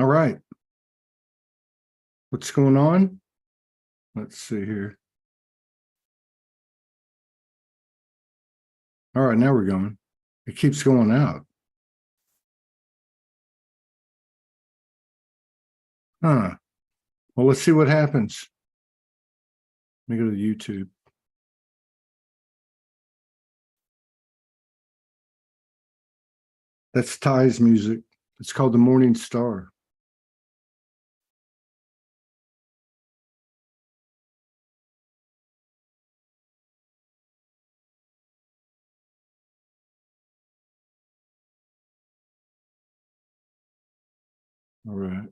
All right. What's going on? Let's see here. All right, now we're going. It keeps going out. Huh. Well, let's see what happens. Let me go to YouTube. That's Ty's music. It's called The Morning Star. All right.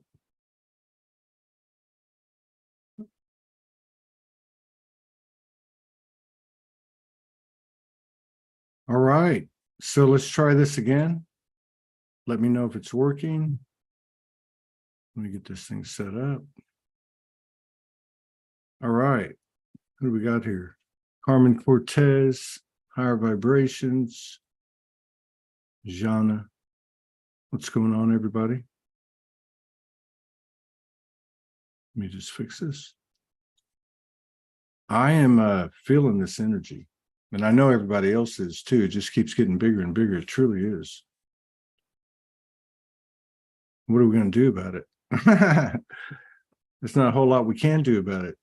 All right. So let's try this again. Let me know if it's working. Let me get this thing set up. All right. Who do we got here? Carmen Cortez, Higher Vibrations, Jana. What's going on, everybody? Let me just fix this. I am feeling this energy, and I know everybody else is too. It just keeps getting bigger and bigger. It truly is. What are we going to do about it? There's not a whole lot we can do about it.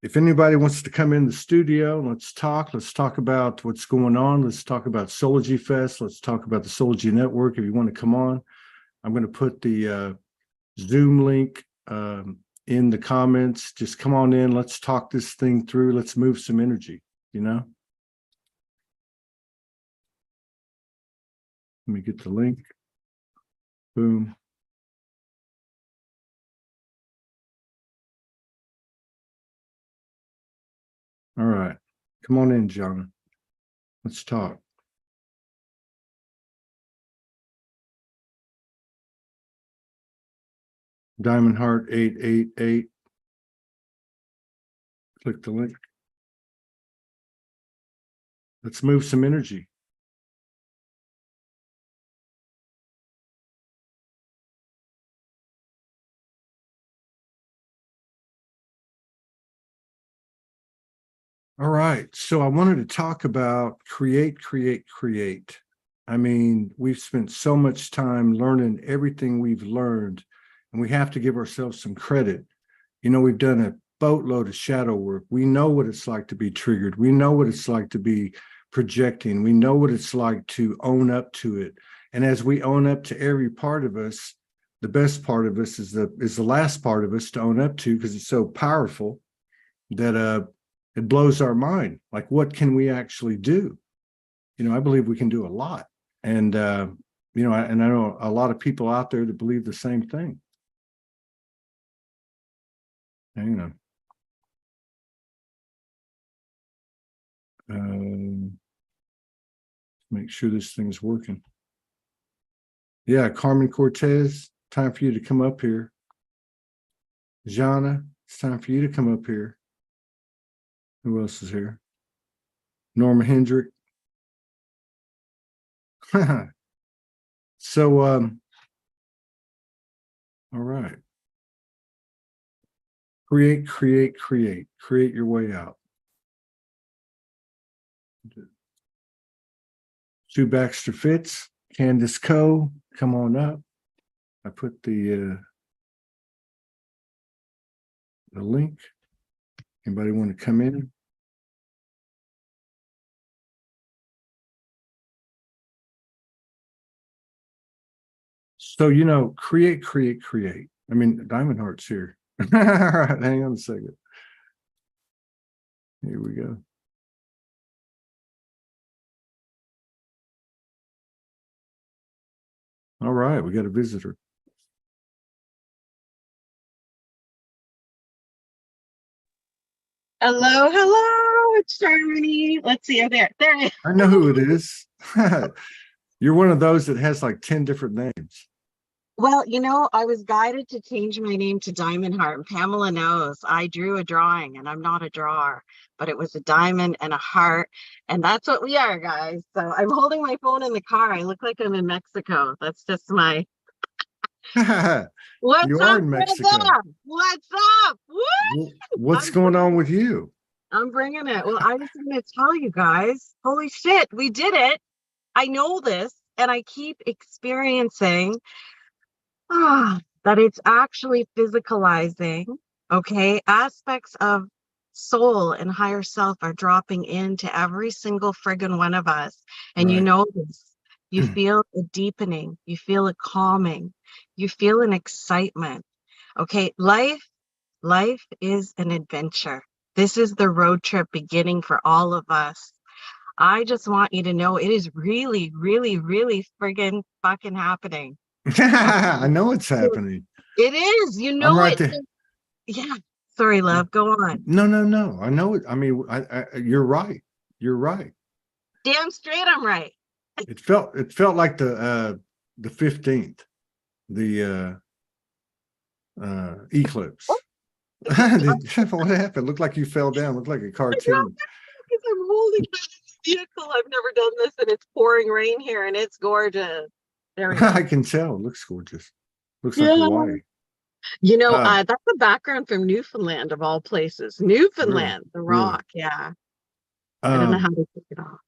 If anybody wants to come in the studio, let's talk. Let's talk about what's going on. Let's talk about Soulogy Fest. Let's talk about the Soulogy Network. If you want to come on, I'm going to put the Zoom link in the comments. Just come on in. Let's talk this thing through. Let's move some energy, you know? Let me get the link. Boom. All right. Come on in, John. Let's talk. Diamond Heart 888. Click the link. Let's move some energy. All right. So I wanted to talk about create. I mean, we've spent so much time learning everything we've learned, and we have to give ourselves some credit. You know, we've done a boatload of shadow work. We know what it's like to be triggered. We know what it's like to be projecting. We know what it's like to own up to it. And as we own up to every part of us, the best part of us is the last part of us to own up to, because it's so powerful that it blows our mind. Like, what can we actually do? You know, I believe we can do a lot. And, you know, I know a lot of people out there that believe the same thing. Hang on. Make sure this thing's working. Yeah, Carmen Cortez, time for you to come up here. Jana, it's time for you to come up here. Who else is here? Norma Hendrick. So, all right. Create your way out. Sue Baxter Fitz, Candace Coe, come on up. I put the link. Anybody want to come in? So, you know, create. I mean, Diamond Heart's here. All right, hang on a second. Here we go. All right, we got a visitor. Hello, it's Germany. Let's see. Oh, there I am. I know who it is. You're one of those that has like 10 different names. Well, you know, I was guided to change my name to Diamond Heart, and Pamela knows I drew a drawing, and I'm not a drawer, but it was a diamond and a heart, and that's what we are, guys. So I'm holding my phone in the car. I look like I'm in Mexico. That's just my What's You are up, in Mexico. brother? What's up? What? What's I'm going on bringing with you? I'm bringing it. Well, I just want to tell you guys, holy shit, we did it. I know this, and I keep experiencing that it's actually physicalizing. Okay, aspects of soul and higher self are dropping into every single friggin' one of us. And you Right. know this. You feel a deepening, you feel a calming, you feel an excitement. Okay, life is an adventure. This is the road trip beginning for all of us. I just want you to know it is really, really, really friggin' fucking happening. I Okay. know it's happening. It is, you I'm know right it. there. Yeah. Sorry, love. Go on. No, no, no. I know it. I mean, you're right. You're right. Damn straight I'm right. It felt like the 15th, the eclipse. Oh, I'm What happened? Looked like you fell down. Looked like a cartoon. because I'm holding on to the vehicle. I've never done this and it's pouring rain here and it's gorgeous. There we go. I can tell. It looks gorgeous. Looks like Yeah. Hawaii. You know, Uh, that's the background from Newfoundland of all places. really, Newfoundland, the really. rock. Yeah. I don't know how Um, to take it off.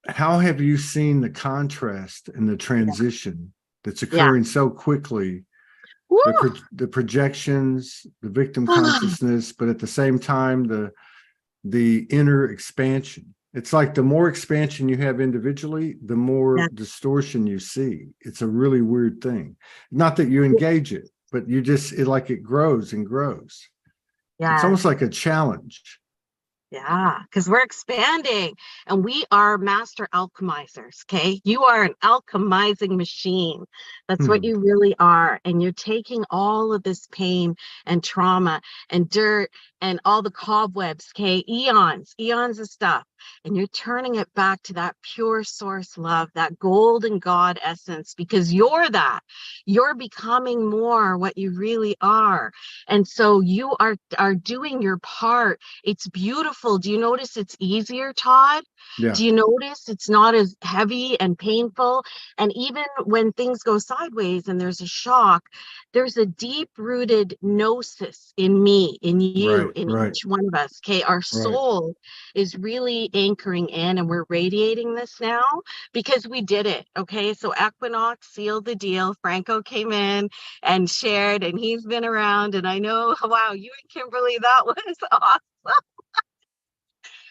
how have you seen the contrast and the Yeah. transition that's Yeah. occurring so quickly? Woo! The projections, the victim consciousness, but at the same time, the inner expansion. It's like the more expansion you have individually, the more Yeah. distortion you see. It's a really weird thing. Not that you engage it, but you just like it grows and grows. It's Yeah. almost like a challenge. Yeah, because we're expanding and we are master alchemizers. Okay. You are an alchemizing machine. That's what Hmm. you really are. And you're taking all of this pain and trauma and dirt and all the cobwebs, okay, eons of stuff. And you're turning it back to that pure source love, that golden God essence, because you're that. You're becoming more what you really are. And so you are doing your part. It's beautiful. Do you notice it's easier, Todd? Yeah. Do you notice it's not as heavy and painful? And even when things go sideways and there's a shock, there's a deep rooted gnosis in me, in you, Right. in Right. each one of us. Okay. Our Right. soul is really anchoring in and we're radiating this now because we did it. Okay. So Equinox sealed the deal. Franco came in and shared, and he's been around. And I know, wow, you and Kimberly, that was awesome.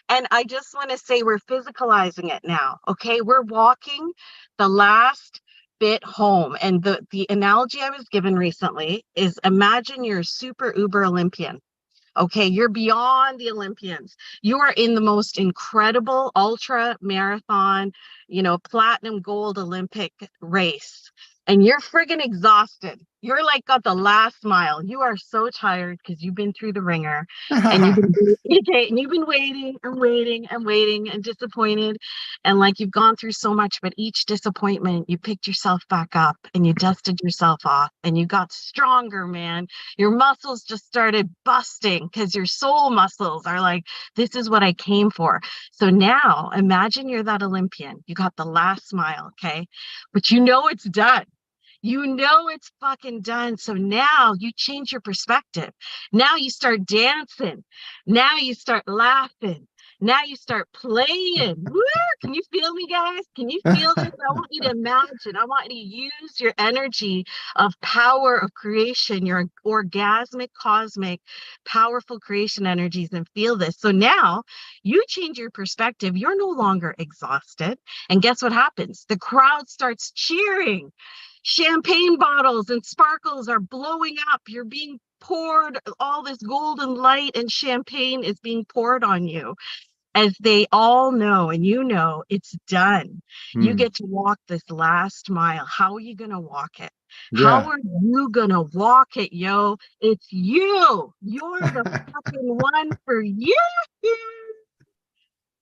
And I just want to say we're physicalizing it now. Okay. We're walking the last bit home. And the analogy I was given recently is imagine you're a super uber Olympian. Okay, you're beyond the Olympians. You are in the most incredible ultra marathon, platinum gold Olympic race. And you're friggin' exhausted. You're like got the last mile. You are so tired because you've been through the ringer and you've been okay, and you've been waiting and waiting and waiting and disappointed. And like you've gone through so much, but each disappointment, you picked yourself back up and you dusted yourself off and you got stronger, man. Your muscles just started busting because your soul muscles are like, this is what I came for. So now imagine you're that Olympian. You got the last mile, okay? But you know it's done. You know it's fucking done. So now you change your perspective. Now you start dancing. Now you start laughing. Now you start playing. Woo! Can you feel me, guys? Can you feel this? I want you to imagine. I want you to use your energy of power of creation, your orgasmic, cosmic, powerful creation energies, and feel this. So now you change your perspective. You're no longer exhausted. And guess what happens? The crowd starts cheering. Champagne bottles and sparkles are blowing up. You're being poured, all this golden light and champagne is being poured on you as they all know, and it's done. You Hmm. get to walk this last mile. How are you going to walk it? How Yeah. are you going to walk it, yo? It's you. You're the fucking one for you.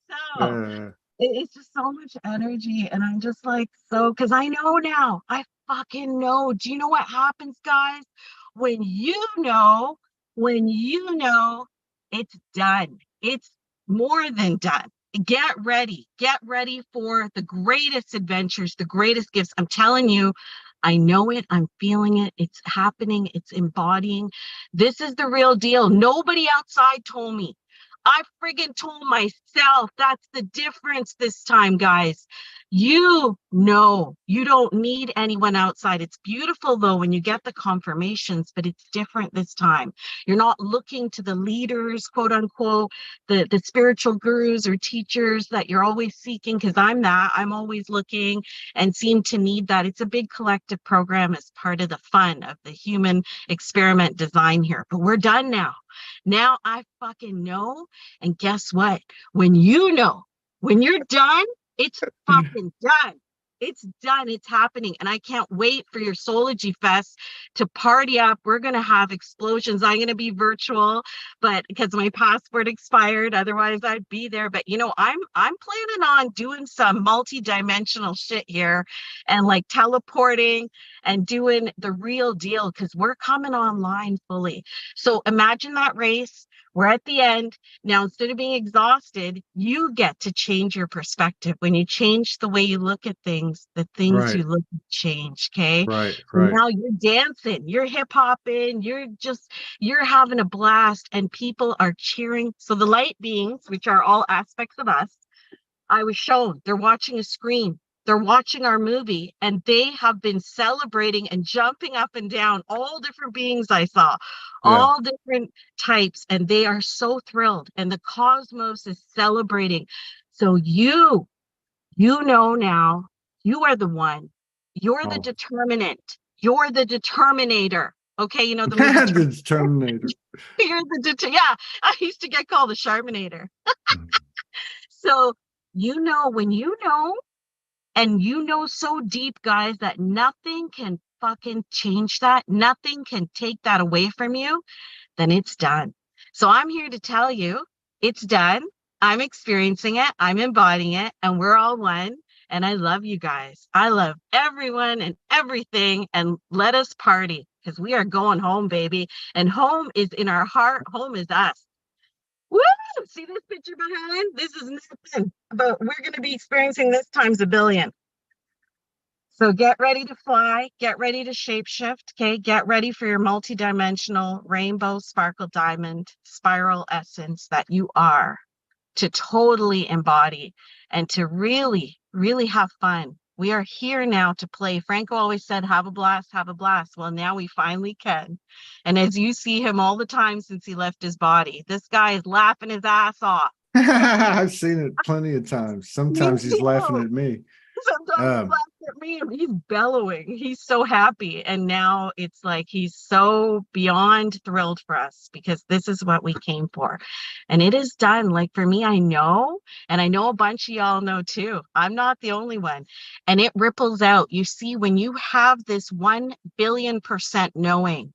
So uh, it's just so much energy. And I'm just like, so, because I know now, I fucking know. Do you know what happens, guys? When when you know, it's done. It's more than done. Get ready for the greatest adventures, the greatest gifts. I'm telling you, I know it. I'm feeling it. It's happening. It's embodying. This is the real deal. Nobody outside told me. I friggin' told myself. That's the difference this time, guys. You know, you don't need anyone outside. It's beautiful though when you get the confirmations, but it's different this time. You're not looking to the leaders, quote unquote, the spiritual gurus or teachers that you're always seeking, because I'm that. I'm always looking and seem to need that. It's a big collective program as part of the fun of the human experiment design here. But we're done now. Now I fucking know. And guess what? When you know, when you're done, it's fucking done. It's done. It's happening. And I can't wait for your Soulogy Fest to party up. We're going to have explosions. I'm going to be virtual, but because my passport expired, otherwise I'd be there. But you know, I'm planning on doing some multi-dimensional shit here and like teleporting and doing the real deal because we're coming online fully. So imagine that race. We're at the end. Now, instead of being exhausted, you get to change your perspective. When you change the way you look at things, the things Right. you look at change. Okay. Right. So Right. now you're dancing, you're hip hopping, you're having a blast, and people are cheering. So the light beings, which are all aspects of us, I was shown they're watching a screen. They're watching our movie and they have been celebrating and jumping up and down, all different beings I saw, Yeah. all different types, and they are so thrilled. And the cosmos is celebrating. So you know now, you are the one. You're the Oh. determinant. You're the determinator. Okay, you know the movie The Terminator. You're the yeah, I used to get called the Sharminator. So when you know, and you know so deep, guys, that nothing can fucking change that. Nothing can take that away from you. Then it's done. So I'm here to tell you it's done. I'm experiencing it. I'm embodying it. And we're all one. And I love you guys. I love everyone and everything. And let us party because we are going home, baby. And home is in our heart. Home is us. Woo! See this picture behind? This is nothing. But we're going to be experiencing this times a billion. So get ready to fly, get ready to shapeshift, okay? Get ready for your multidimensional rainbow sparkle diamond spiral essence that you are to totally embody and to really, really have fun. We are here now to play. Franco always said, have a blast, have a blast. Well, now we finally can. And as you see him all the time since he left his body, this guy is laughing his ass off. I've seen it plenty of times. Me Sometimes he's laughing too. at me. Sometimes he Um, laughs at me and he's bellowing. He's so happy. And now it's like he's so beyond thrilled for us because this is what we came for. And it is done. Like for me, I know, and I know a bunch of y'all know too. I'm not the only one. And it ripples out. You see, when you have this 1,000,000,000% knowing,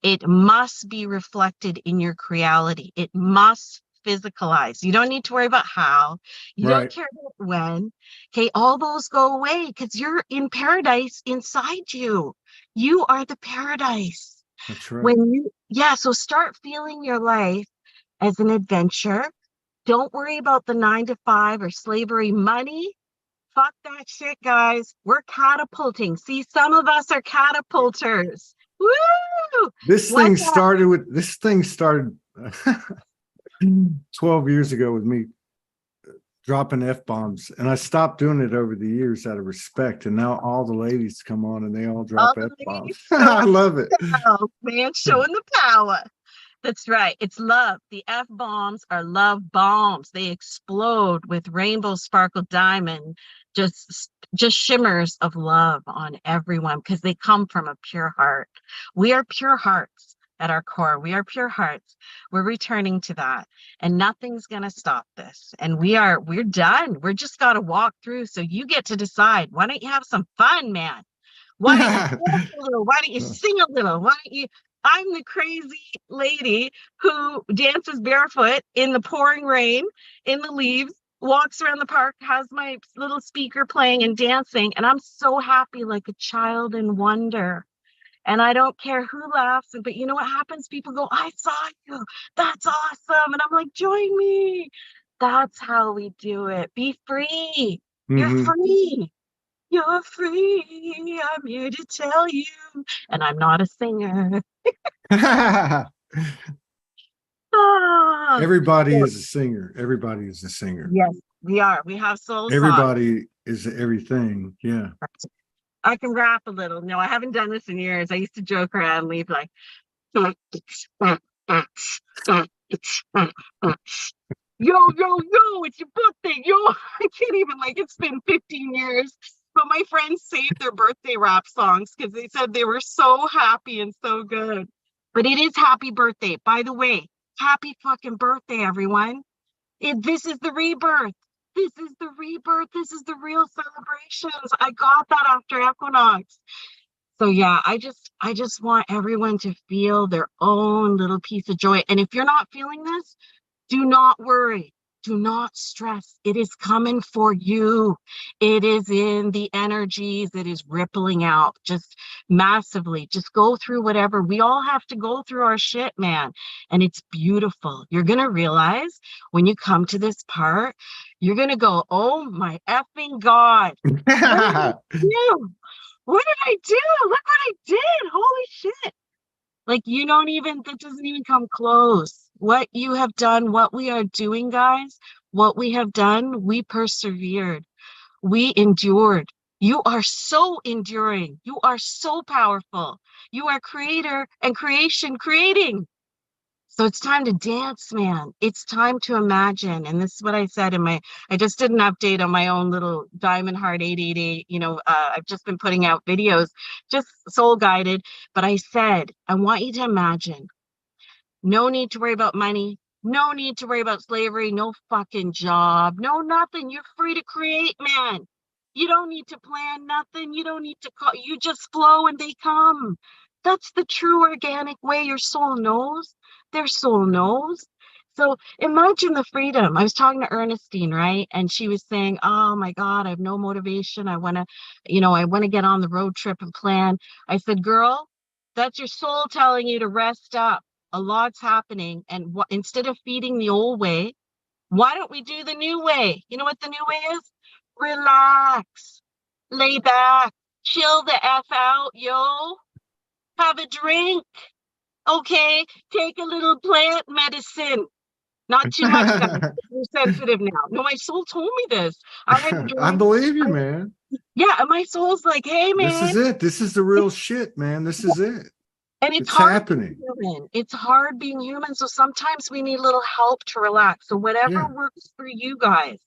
it must be reflected in your creality. It must physicalize. You don't need to worry about how. You don't right. care about when. Okay, all those go away because you're in paradise inside you. You are the paradise. That's right. Yeah, so start feeling your life as an adventure. Don't worry about the 9 to 5 or slavery money. Fuck that shit, guys. We're catapulting. See, some of us are catapulters. Woo! What's that? This thing started 12 years ago with me dropping F-bombs. And I stopped doing it over the years out of respect. And now all the ladies come on and they all drop All the F-bombs. ladies I showing love it. the power, man, showing the power. That's right. It's love. The F bombs are love bombs. They explode with rainbow sparkle diamond, just shimmers of love on everyone because they come from a pure heart. We are pure hearts at our core. We are pure hearts. We're returning to that. And nothing's gonna stop this. And we're done. We're just gotta walk through. So you get to decide. Why don't you have some fun, man? Why don't you dance a little? Why don't you sing a little? Why don't you? I'm the crazy lady who dances barefoot in the pouring rain, in the leaves, walks around the park, has my little speaker playing and dancing, and I'm so happy like a child in wonder. And I don't care who laughs, but you know what happens? People go, I saw you. That's awesome. And I'm like, join me. That's how we do it. Be free. You're Hmm. free. You're free. I'm here to tell you. And I'm not a singer. Ah, Everybody so, is a singer. Everybody is a singer. yes, we are. We have soul songs. Everybody is everything. Yeah. I can rap a little. No, I haven't done this in years. I used to joke around and leave like, yo, yo, yo, it's your birthday, yo. I can't even, like, it's been 15 years. But my friends saved their birthday rap songs because they said they were so happy and so good. But it is happy birthday. By the way, happy fucking birthday, everyone. This is the rebirth. This is the rebirth. This is the real celebrations. I got that after Equinox. So yeah, I just want everyone to feel their own little piece of joy. And if you're not feeling this, do not worry. Do not stress. It is coming for you. It is in the energies. It is rippling out just massively. Just go through whatever. We all have to go through our shit, man. And it's beautiful. You're going to realize when you come to this part, you're going to go, oh my effing God. What did I do? What did I do? Look what I did. Holy shit. Like, you don't even, that doesn't even come close. What you have done, what we are doing, guys, what we have done, we persevered. We endured. You are so enduring. You are so powerful. You are creator and creation creating. So it's time to dance, man. It's time to imagine. And this is what I said in my, I just did an update on my own little Diamond Heart 888. I've just been putting out videos, just soul guided. But I said, I want you to imagine no need to worry about money. No need to worry about slavery. No fucking job. No nothing. You're free to create, man. You don't need to plan nothing. You don't need to call. You just flow and they come. That's the true organic way your soul knows. Their soul knows. So imagine the freedom. I was talking to Ernestine, right? And she was saying, oh my God, I have no motivation. I want to get on the road trip and plan. I said, girl, that's your soul telling you to rest up. A lot's happening. And instead of feeding the old way, why don't we do the new way? You know what the new way is? Relax, lay back, chill the F out, yo. Have a drink, okay? Take a little plant medicine. Not too much, guys. You're sensitive now. No, my soul told me this. I had a I drink. believe you, man. Yeah, and my soul's like, hey, This man. is it. This is the real shit, man. This is it. And it's It's hard happening. being human. It's hard being human. So sometimes we need a little help to relax. So whatever Yeah, works for you guys.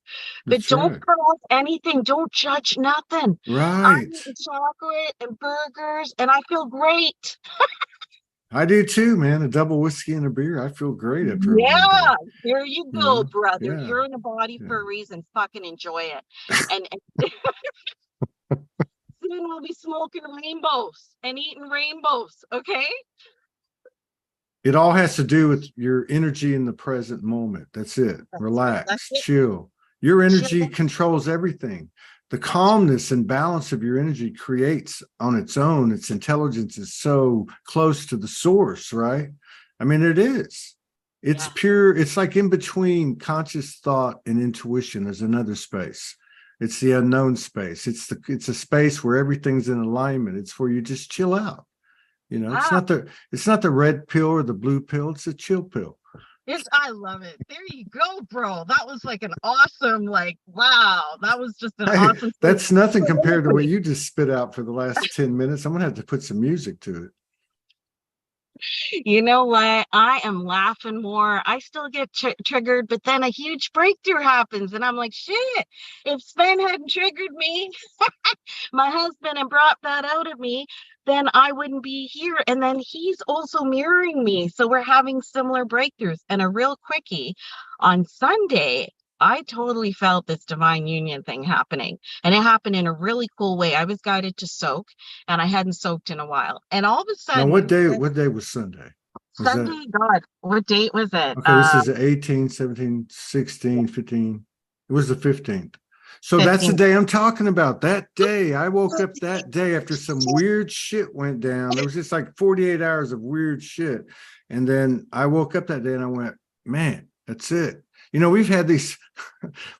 But that's don't right. cut off anything. Don't judge nothing. I'm Right. eating chocolate and burgers and I feel great. I do too, man. A double whiskey and a beer. I feel great after a long Yeah, day. there you You go, know? brother. Yeah. You're in a body Yeah. for a reason. Fucking enjoy it. And soon we'll be smoking rainbows and eating rainbows. Okay. It all has to do with your energy in the present moment. That's it. That's right. That's Relax, it. chill. Your energy Chill. controls everything. The That's calmness and balance of your energy creates on its own. Its intelligence is so close to the source, right? I mean, it is. It's yeah. pure. It's like in between conscious thought and intuition. There's another space. It's the unknown space. It's a space where everything's in alignment. It's where you just chill out. You know, Ah, it's not the red pill or the blue pill. It's a chill pill. I love it. There you go, bro. That was like an awesome, like, wow. That was just an Hey, awesome thing. that's nothing compared to what you just spit out for the last 10 minutes. I'm gonna have to put some music to it. You know what? I am laughing more. I still get triggered, but then a huge breakthrough happens, and I'm like, shit. If Sven hadn't triggered me, my husband, and brought that out of me, then I wouldn't be here. And then he's also mirroring me. So we're having similar breakthroughs. And a real quickie on Sunday, I totally felt this divine union thing happening. And it happened in a really cool way. I was guided to soak, and I hadn't soaked in a while. And all of a Now, sudden, what day was Sunday? Was that Sunday, God, what date was it? okay? This is 18, 17, 16, 15. It was the 15th. So that's the 15. day I'm talking about. That day, I woke up that day after some weird shit went down. There was just like 48 hours of weird shit. And then I woke up that day and I went, man, that's it. we've had these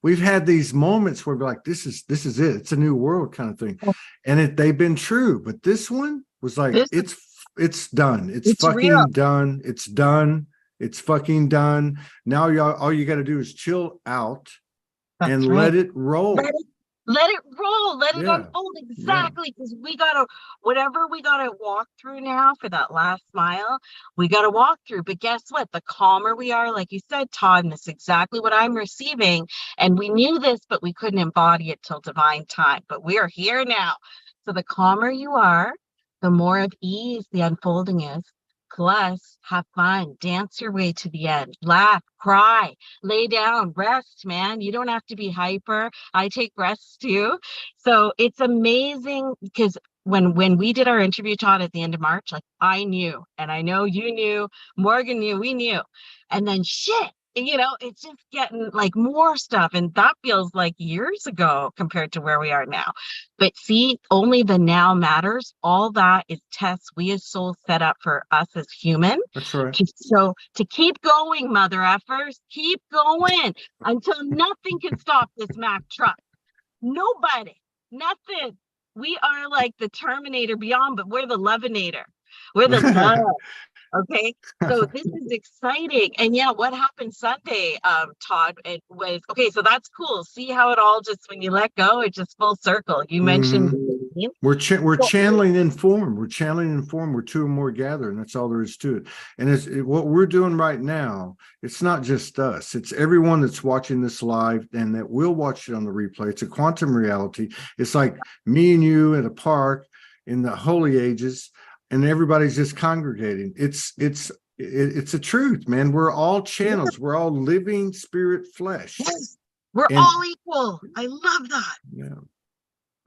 we've had these moments where we're like, this is it. It's a new world kind of thing. And they've been true, but this one was like, This it's done. It's it's real. fucking done. It's done. It's fucking done. Now y'all, all you got to do is chill out and That's let right. it roll. Let it roll, let it Yeah. unfold. Yeah. Exactly. Because whatever we gotta walk through now for that last mile, we gotta walk through. But guess what? The calmer we are, like you said, Todd, and that's exactly what I'm receiving. And we knew this, but we couldn't embody it till divine time. But we are here now. So the calmer you are, the more of ease the unfolding is. Plus, have fun, dance your way to the end, laugh, cry, lay down, rest, man. You don't have to be hyper. I take rests too. So it's amazing because when we did our interview, Todd, at the end of March, like I knew, and I know you knew, Morgan knew, we knew. And then shit, it's just getting like more stuff. And that feels like years ago compared to where we are now. But see, only the now matters. All that is tests we as souls set up for us as human. That's right. So to keep going, mother effers, keep going until nothing can stop this Mack truck. Nobody, nothing. We are like the Terminator beyond, but we're the Loveinator. We're the love. Okay, so this is exciting. And yeah, what happened Sunday, Todd? It was okay, so that's cool. See how it all just when you let go, it just full circle. You mentioned we're channeling in form. We're channeling in form. We're two or more gather, and that's all there is to it. And what we're doing right now. It's not just us. It's everyone that's watching this live and that will watch it on the replay. It's a quantum reality. It's like me and you at a park in the holy ages, and everybody's just congregating. It's a truth, man. We're all channels. We're all living spirit flesh. yes, we're And all equal. I love that. yeah.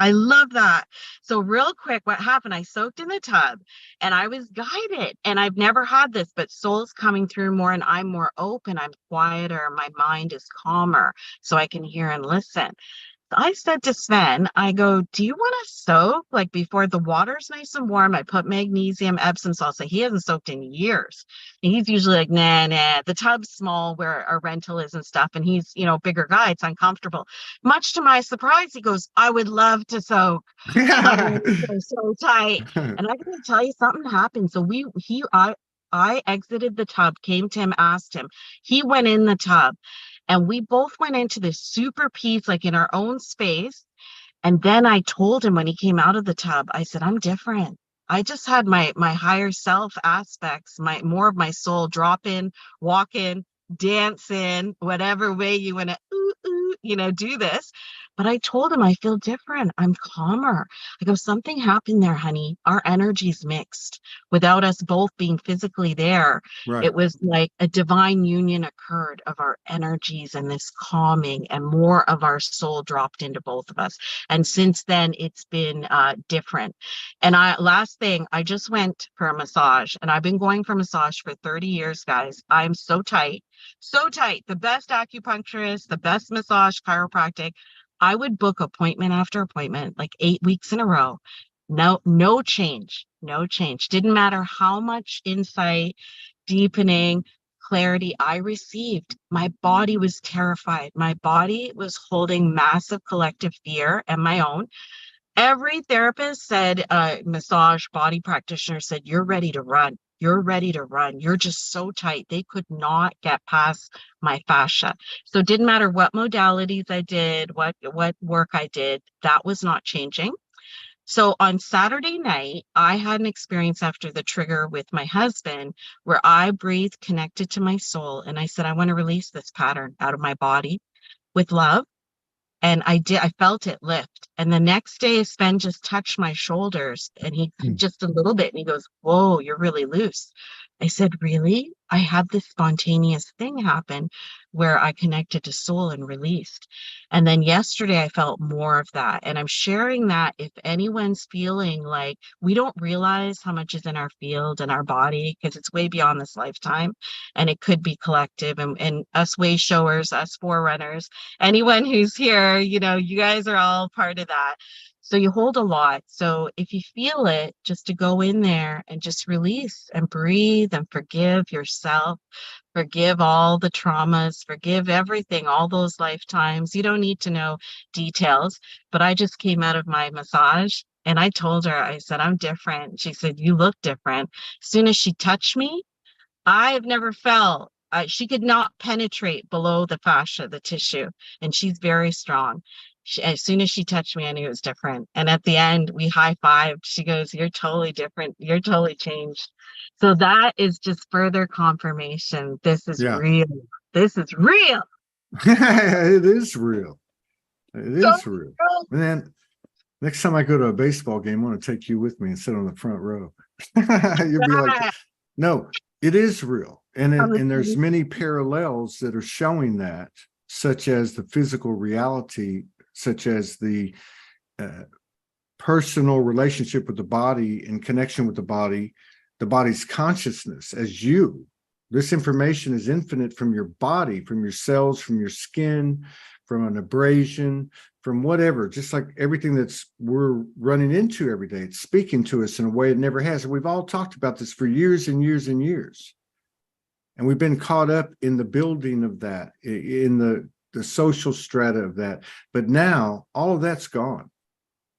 I love that. So real quick, what happened? I soaked in the tub and I was guided. And I've never had this, but soul's coming through more and I'm more open. I'm quieter. My mind is calmer so I can hear and listen. I said to Sven, I go, do you want to soak like before the water's nice and warm? I put magnesium, Epsom salt. So he hasn't soaked in years. And he's usually like, nah. The tub's small where our rental is and stuff. And he's, bigger guy. It's uncomfortable. Much to my surprise, he goes, I would love to soak. My legs are so tight. And I gotta tell you, something happened. So I exited the tub, came to him, asked him. He went in the tub. And we both went into this super peace, like in our own space. And then I told him when he came out of the tub, I said, I'm different. I just had my higher self aspects, more of my soul drop in, walk in, dance in, whatever way you want to do this. But I told him I feel different. I'm calmer. I go, something happened there, honey. Our energies mixed without us both being physically there. Right. It was like a divine union occurred of our energies and this calming, and more of our soul dropped into both of us. And since then, it's been different. And last thing, I just went for a massage, and I've been going for massage for 30 years, guys. I'm so tight. So tight. The best acupuncturist, the best massage chiropractic. I would book appointment after appointment, like 8 weeks in a row. No change. No change. Didn't matter how much insight, deepening, clarity I received. My body was terrified. My body was holding massive collective fear and my own. Every therapist said, massage body practitioner said, you're ready to run. You're ready to run. You're just so tight. They could not get past my fascia. So it didn't matter what modalities I did, what work I did, that was not changing. So on Saturday night, I had an experience after the trigger with my husband where I breathed, connected to my soul. And I said, I want to release this pattern out of my body with love. And I felt it lift. And the next day, Sven just touched my shoulders and he just a little bit. And he goes, whoa, you're really loose. I said, really? I had this spontaneous thing happen where I connected to soul and released. And then yesterday I felt more of that. And I'm sharing that if anyone's feeling like we don't realize how much is in our field and our body, because it's way beyond this lifetime. And it could be collective, and us way showers, us forerunners, anyone who's here, you guys are all part of that. So you hold a lot. So if you feel it, just to go in there and just release and breathe and forgive yourself, forgive all the traumas, forgive everything, all those lifetimes. You don't need to know details, but I just came out of my massage and I told her, I said, I'm different. She said, you look different. As soon as she touched me, I have never felt she could not penetrate below the fascia, the tissue, and she's very strong. As soon as she touched me, I knew it was different. And at the end, we high-fived. She goes, "You're totally different. You're totally changed." So that is just further confirmation. This is Yeah. real. This is real. It is real. It So is real. real. And then next time I go to a baseball game, I want to take you with me and sit on the front row. You'll be like, Yeah. no, it is real. And there's Honestly, many parallels that are showing that, such as the physical reality, such as the personal relationship with the body and connection with the body's consciousness as you. This information is infinite from your body, from your cells, from your skin, from an abrasion, from whatever, just like everything we're running into every day. It's speaking to us in a way it never has. And we've all talked about this for years and years and years. And we've been caught up in the building of that, in the social strata of that. But now all of that's gone.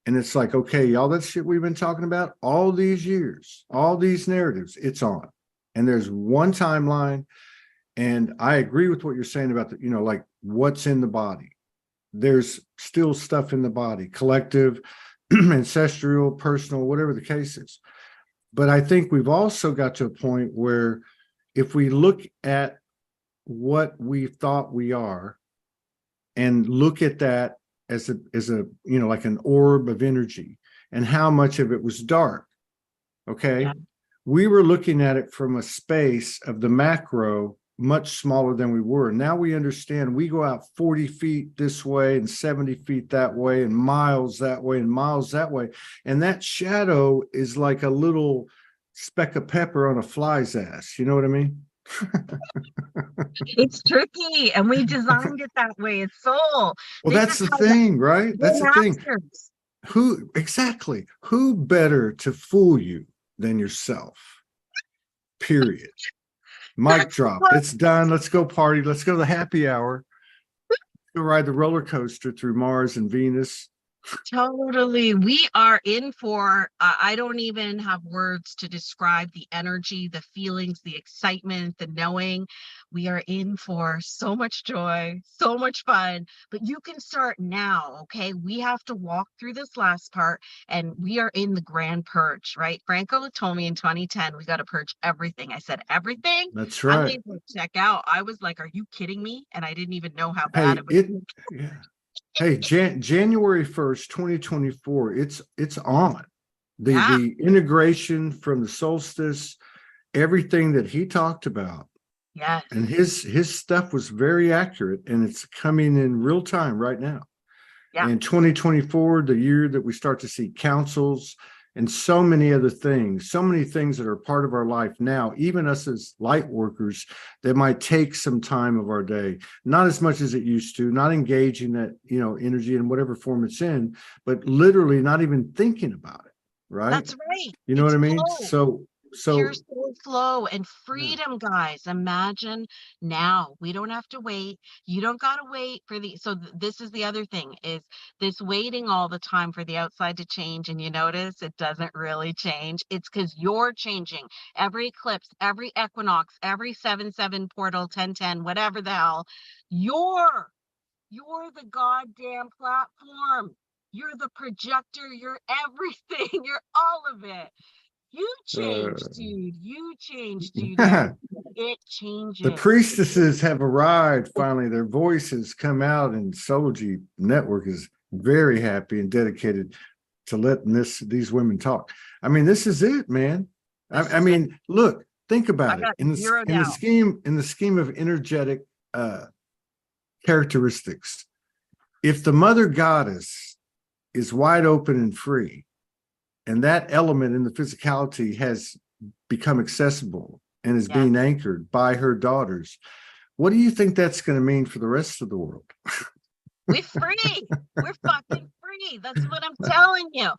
And it's like, okay, all that shit we've been talking about all these years, all these narratives, it's on. And there's one timeline. And I agree with what you're saying about like what's in the body. There's still stuff in the body, collective, ancestral, personal, whatever the case is. But I think we've also got to a point where if we look at what we thought we are and look at that as a like an orb of energy and how much of it was dark, okay, yeah, we were looking at it from a space of the macro much smaller than we were. Now we understand we go out 40 feet this way and 70 feet that way and miles that way and miles that way, and that shadow is like a little speck of pepper on a fly's ass. You know what I mean? it's tricky, and we designed it that way. It's soul. Well, This that's is the how thing, right? we're That's the thing. masters. Who better to fool you than yourself? Period. Mic That's drop. what It's done. Let's go party. Let's go to the happy hour. Go ride the roller coaster through Mars and Venus. totally. We are in for, I don't even have words to describe the energy, the feelings, the excitement, the knowing. We are in for so much joy, so much fun, but you can start now, okay? We have to walk through this last part and we are in the grand purge, right? Franco told me in 2010, we got to purge everything. I said, everything? That's I'm right. able to check out. I was like, are you kidding me? And I didn't even know how bad Hey, it was. yeah. Hey, January 1st, 2024, it's on. Yeah, The integration from the solstice, everything that he talked about, yes, and his stuff was very accurate, and it's coming in real time right now. yeah. And 2024, the year that we start to see councils and so many other things, so many things that are part of our life now, even us as light workers, that might take some time of our day, not as much as it used to, not engaging that, energy in whatever form it's in, but literally not even thinking about it. Right. That's right. You know what It's I mean? flow, pure So soul flow and yeah, freedom, guys. Imagine now. We don't have to wait. You don't gotta wait for this is the other thing is this waiting all the time for the outside to change. And you notice it doesn't really change. It's because you're changing every eclipse, every equinox, every 7/7 portal, 10/10, whatever the hell. You're you're the goddamn platform. You're the projector. You're everything. You're all of it. You change, uh, dude. You change, dude. It the changes. priestesses have arrived finally. Their voices come out, and Soulogy Network is very happy and dedicated to letting these women talk. I mean, this is it, man. This I is it. mean, look, think I about it got in zero the doubt. scheme of energetic characteristics. If the mother goddess is wide open and free, and that element in the physicality has become accessible and is Yes. being anchored by her daughters, what do you think that's going to mean for the rest of the world? We're free. We're fucking way. That's what I'm telling you.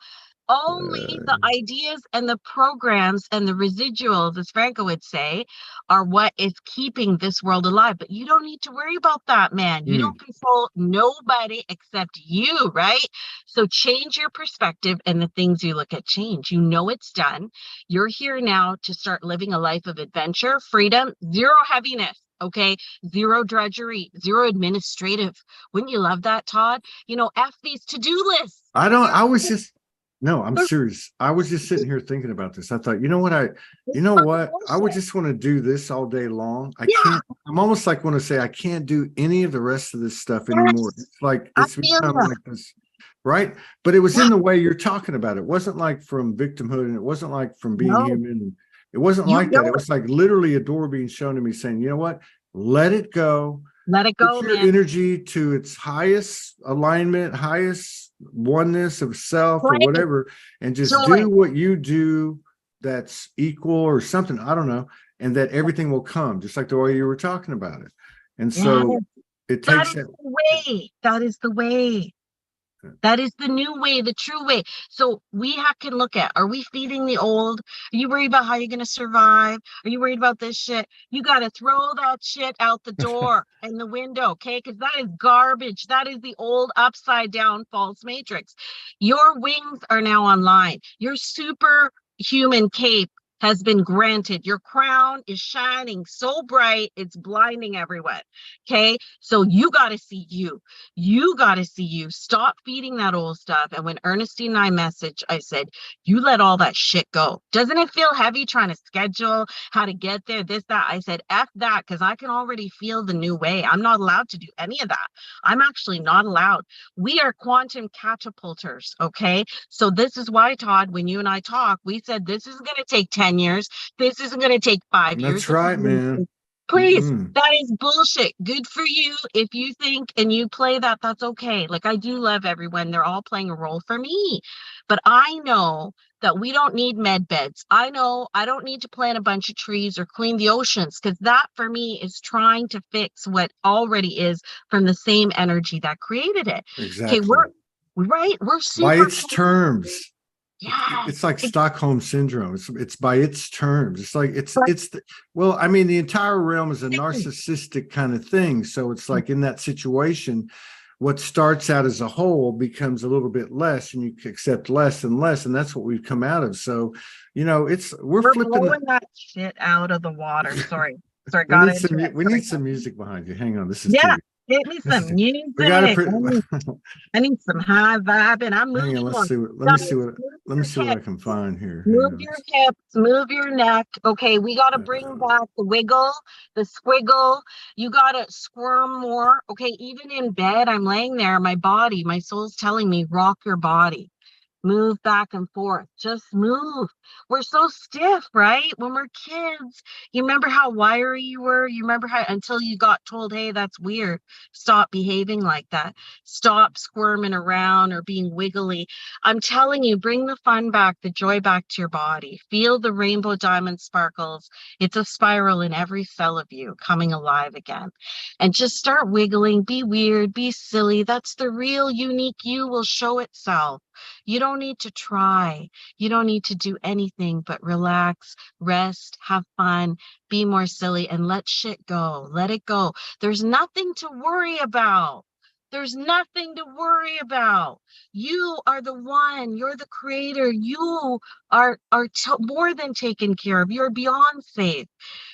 Only the ideas and the programs and the residuals, as Franco would say, are what is keeping this world alive. But you don't need to worry about that, man. You don't control nobody except you, right? So change your perspective and the things you look at change. You know it's done. You're here now to start living a life of adventure, freedom, zero heaviness. Okay, zero drudgery, zero administrative. Wouldn't you love that, Todd? You know, F these to-do lists. I was just, no, I'm serious. I was just sitting here thinking about this. I thought, you know what, I would just want to do this all day long. I can't, I'm almost like want to say I can't do any of the rest of this stuff anymore. It's like, it's become like this, right? But it was in the way you're talking about it. It wasn't like from victimhood, and it wasn't like from being human. It wasn't like that. It was like literally a door being shown to me saying, you know what, let it go. Let it go, put your energy to its highest alignment, highest oneness of self or whatever, and just do what you do that's equal or something. I don't know. And that everything will come, just like the way you were talking about it. And so it takes that. That is the way. That is the new way, the true way. So we can look at, are we feeding the old? Are you worried about how you're going to survive? Are you worried about this shit? You got to throw that shit out the door and the window, okay? Because that is garbage. That is the old upside down false matrix. Your wings are now online. Your superhuman cape has been granted. Your crown is shining so bright, it's blinding everyone. Okay. So you got to see you. You got to see you. Stop feeding that old stuff. And when Ernestine and I messaged, I said, you let all that shit go. Doesn't it feel heavy trying to schedule how to get there, this, that? I said, F that, because I can already feel the new way. I'm not allowed to do any of that. I'm actually not allowed. We are quantum catapulters. Okay. So this is why, Todd, when you and I talk, we said this is going to take 10 years. This isn't going to take 5 years. That's right, man. Please, that is bullshit. Good for you. If you think and you play that, that's okay. Like, I do love everyone. They're all playing a role for me. But I know that we don't need med beds. I know I don't need to plant a bunch of trees or clean the oceans, because that for me is trying to fix what already is from the same energy that created it. Exactly. Okay, we're super by its terms. Yeah, it's like Stockholm syndrome. It's by its terms. It's like well, I mean, the entire realm is a narcissistic kind of thing. So it's like in that situation, what starts out as a whole becomes a little bit less, and you accept less and less, and that's what we've come out of. So, you know, we're flipping blowing that shit out of the water. Sorry, we need some music behind you. Hang on, this is TV. Get me some music. I need some high vibe, and I'm moving. Let me see what I can find here. Move your hips, move your neck. Okay, we got to bring back the wiggle, the squiggle. You got to squirm more. Okay, even in bed, I'm laying there. My soul's telling me, rock your body. Move back and forth. Just move. We're so stiff, right? When we're kids, you remember how wiry you were? You remember how, until you got told, hey, that's weird. Stop behaving like that. Stop squirming around or being wiggly. I'm telling you, bring the fun back, the joy back to your body. Feel the rainbow diamond sparkles. It's a spiral in every cell of you coming alive again. And just start wiggling. Be weird. Be silly. That's the real unique you will show itself. You don't need to try. You don't need to do anything but relax, rest, have fun, be more silly, and let shit go. Let it go. There's nothing to worry about. There's nothing to worry about. You are the one. You're the creator. You are more than taken care of. You're beyond safe.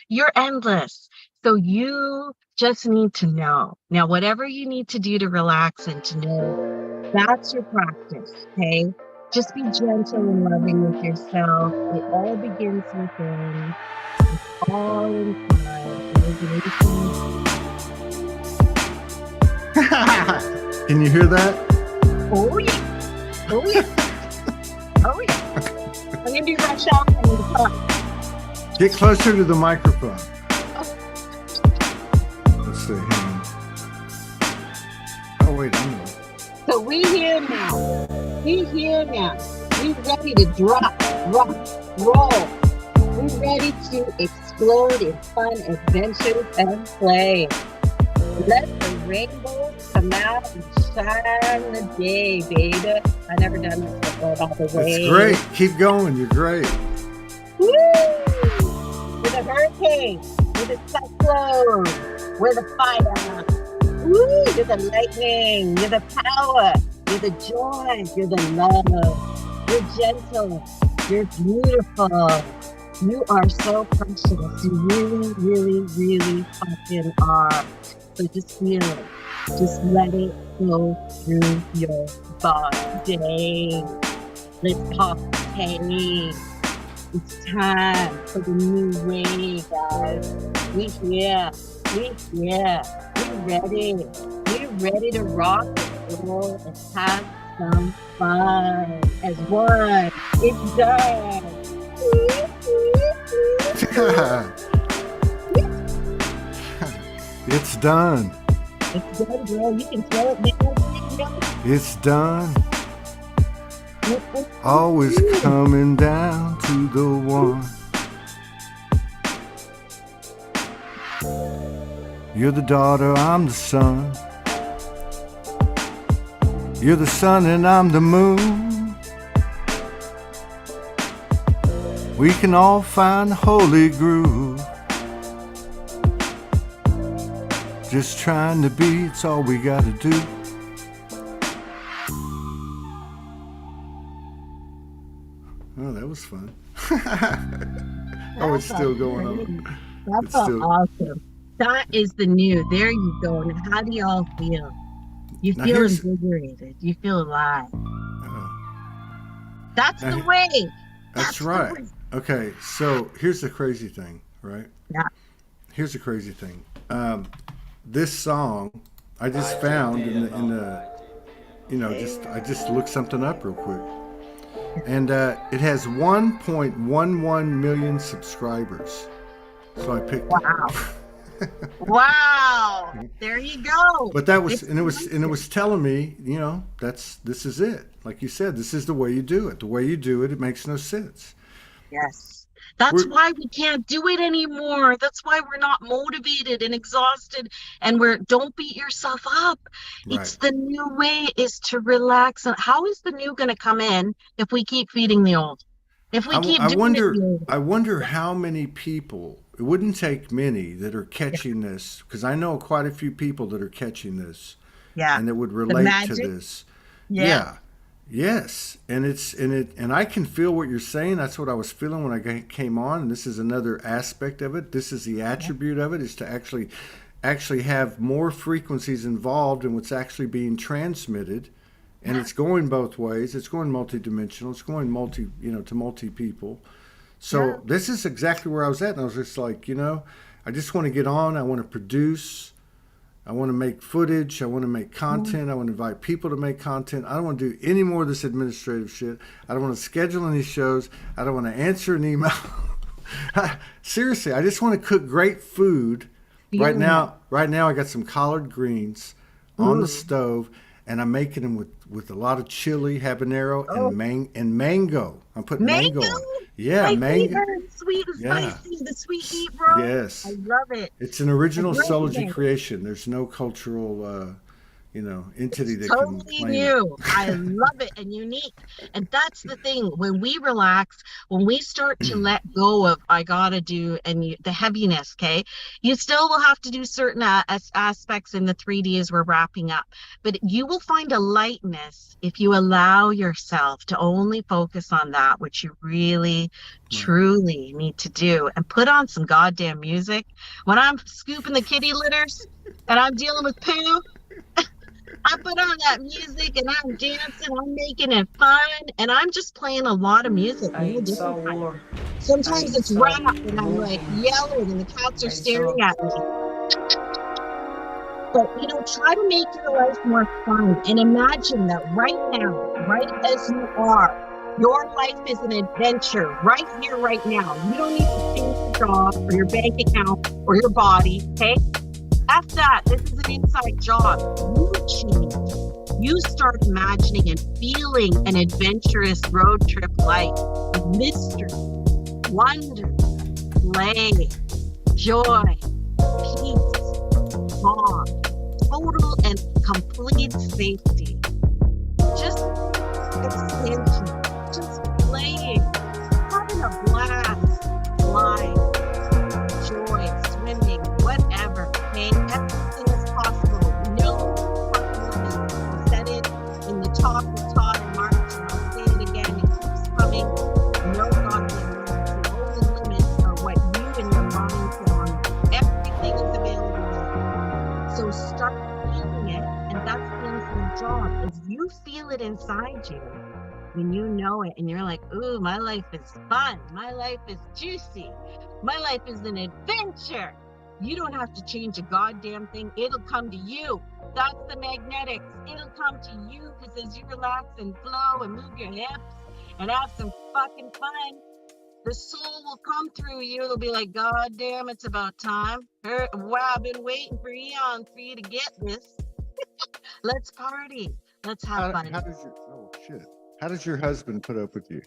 You're endless. So you just need to know. Now, whatever you need to do to relax and to know, that's your practice, okay? Just be gentle and loving with yourself. It all begins within. It's all inside. Can you hear that? Oh, yeah. Oh, yeah. Oh, yeah. I'm going to do that shout in the front. Get closer to the microphone. Let's see. Hang on. Oh, wait, I know. So we here now. We here now. We ready to drop, roll. We ready to explode in fun adventures and play. Let the rainbow come out and shine the day, baby. I never done this before, by the way. It's great. Keep going. You're great. Woo! With a hurricane, with a cyclone, with a fire. Woo! You're the lightning, you're the power, you're the joy, you're the love, you're gentle, you're beautiful. You are so precious. You really, really, really fucking are. So just feel it. Just let it go through your body. Let's talk pain. It's time for the new way, guys. We here. We here. We ready. We're ready to rock and roll and have some fun. As one, it's done. It's done. It's done, girl. You can throw it down. It's done. Always coming down to the one. You're the daughter, I'm the son. You're the sun and I'm the moon. We can all find the holy groove. Just trying to be, it's all we gotta do. Oh, that was fun. Oh, it's still going on. That's awesome. That is the new. There you go. And how do y'all feel? You feel invigorated. You feel alive. That's the way. That's right. Okay, so here's the crazy thing, right? Yeah. Here's the crazy thing. This song I just found in the I just looked something up real quick, and it has 1.11 million subscribers. So I picked. Wow. Wow. There you go. But that was and it was telling me, this is it. Like you said, this is the way you do it. The way you do it, it makes no sense. Yes. That's why we can't do it anymore. That's why we're not motivated and exhausted, and don't beat yourself up. Right. It's the new way is to relax. And how is the new going to come in if we keep feeding the old? If we keep doing it. I wonder how many people, it wouldn't take many that are catching this, because I know quite a few people that are catching this. Yeah. And that would relate to this. Yeah. Yes, and I can feel what you're saying. That's what I was feeling when I came on. And this is another aspect of it. This is the attribute of it, is to actually have more frequencies involved in what's actually being transmitted, and it's going both ways. It's going multidimensional. It's going to multi people. So this is exactly where I was at, and I was just like, I just want to get on. I want to produce. I want to make footage. I want to make content. I want to invite people to make content. I don't want to do any more of this administrative shit. I don't want to schedule any shows. I don't want to answer an email. Seriously, I just want to cook great food. Right now I got some collard greens on the stove, and I'm making them with a lot of chili, habanero, and mango. I'm putting mango on. Yeah, mango. Sweet and spicy, the sweet heat, bro. Yes. I love it. It's an original soulogy creation. There's no cultural entity that totally can claim new. it. I love it and unique. And that's the thing. When we relax, when we start to let go of I gotta do the heaviness, okay? You still will have to do certain aspects in the 3D as we're wrapping up. But you will find a lightness if you allow yourself to only focus on that which you really, truly need to do, and put on some goddamn music. When I'm scooping the kitty litters and I'm dealing with poo, I put on that music and I'm dancing, I'm making it fun, and I'm just playing a lot of music. Sometimes it's rap and I'm like yelling and the cats are staring at me. But try to make your life more fun, and imagine that right now, right as you are, your life is an adventure right here, right now. You don't need to change your job or your bank account or your body, okay? After that, this is an inside job. You change. You start imagining and feeling an adventurous road trip life of mystery, wonder, play, joy, peace, calm, total and complete safety. Just expansion, just playing, having a blast, flying, joy, swimming, whatever. Okay, everything is possible. No possibility. We said it in the talk with Todd and Mark, and I'll say it again. It keeps coming. No God limits. The only limits are what you and your mind put on it. Everything is available. So start feeling it, and that's the infinite job. If you feel it inside you, when you know it, and you're like, ooh, my life is fun, my life is juicy, my life is an adventure. You don't have to change a goddamn thing. It'll come to you. That's the magnetics. It'll come to you, because as you relax and flow and move your hips and have some fucking fun, the soul will come through you. It'll be like, God damn, it's about time. Wow, I've been waiting for eons for you to get this. Let's party. Let's have fun. How does your husband put up with you?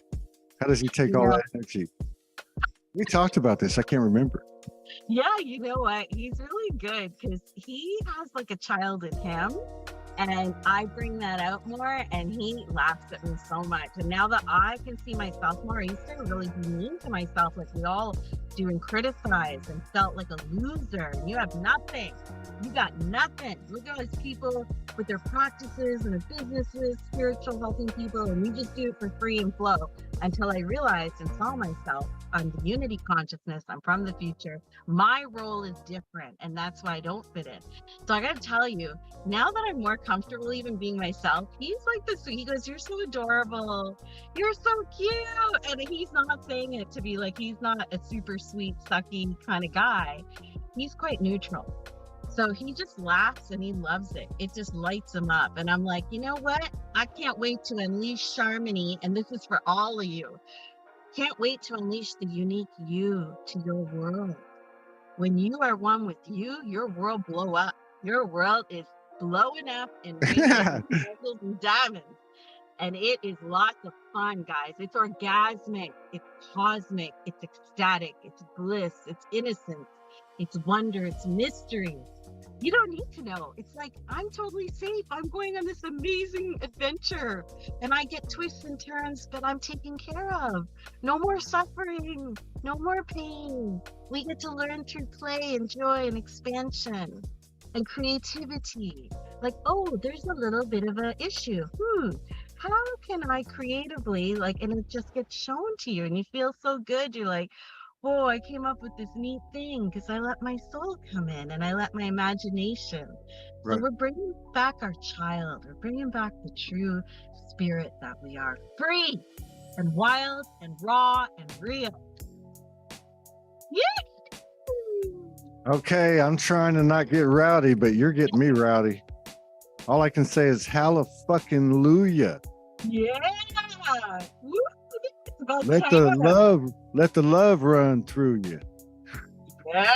How does he take all Yeah. that energy? We talked about this. I can't remember. Yeah, you know what? He's really good, because he has like a child in him, and I bring that out more, and he laughs at me so much. And now that I can see myself more, I used to really be mean to myself, like we all do, and criticize and felt like a loser. You have nothing. You got nothing. Look at all these people with their practices and their businesses, spiritual helping people, and you just do it for free and flow. Until I realized and saw myself, I'm the unity consciousness, I'm from the future. My role is different, and that's why I don't fit in. So I gotta tell you, now that I'm more comfortable even being myself, he's like this. He goes, you're so adorable, you're so cute. And he's not saying it to be like, he's not a super sweet, sucky kind of guy. He's quite neutral. So he just laughs and he loves it. It just lights him up. And I'm like, you know what? I can't wait to unleash Harmony. And this is for all of you. Can't wait to unleash the unique you to your world. When you are one with you, your world blow up. Your world is blowing up in rainbows and diamonds. And it is lots of fun, guys. It's orgasmic, it's cosmic, it's ecstatic, it's bliss, it's innocence, it's wonder, it's mystery. You don't need to know. It's like, I'm totally safe. I'm going on this amazing adventure, and I get twists and turns, but I'm taken care of. No more suffering, no more pain. We get to learn through play and joy and expansion and creativity. Like, oh, there's a little bit of an issue. How can I creatively, like, and it just gets shown to you, and you feel so good. You're like, oh, I came up with this neat thing because I let my soul come in and I let my imagination. Right. So we're bringing back our child. We're bringing back the true spirit that we are, free and wild and raw and real. Yeah. Okay, I'm trying to not get rowdy, but you're getting me rowdy. All I can say is hallelujah. Yeah. Woo. Let the love run through you. Yeah.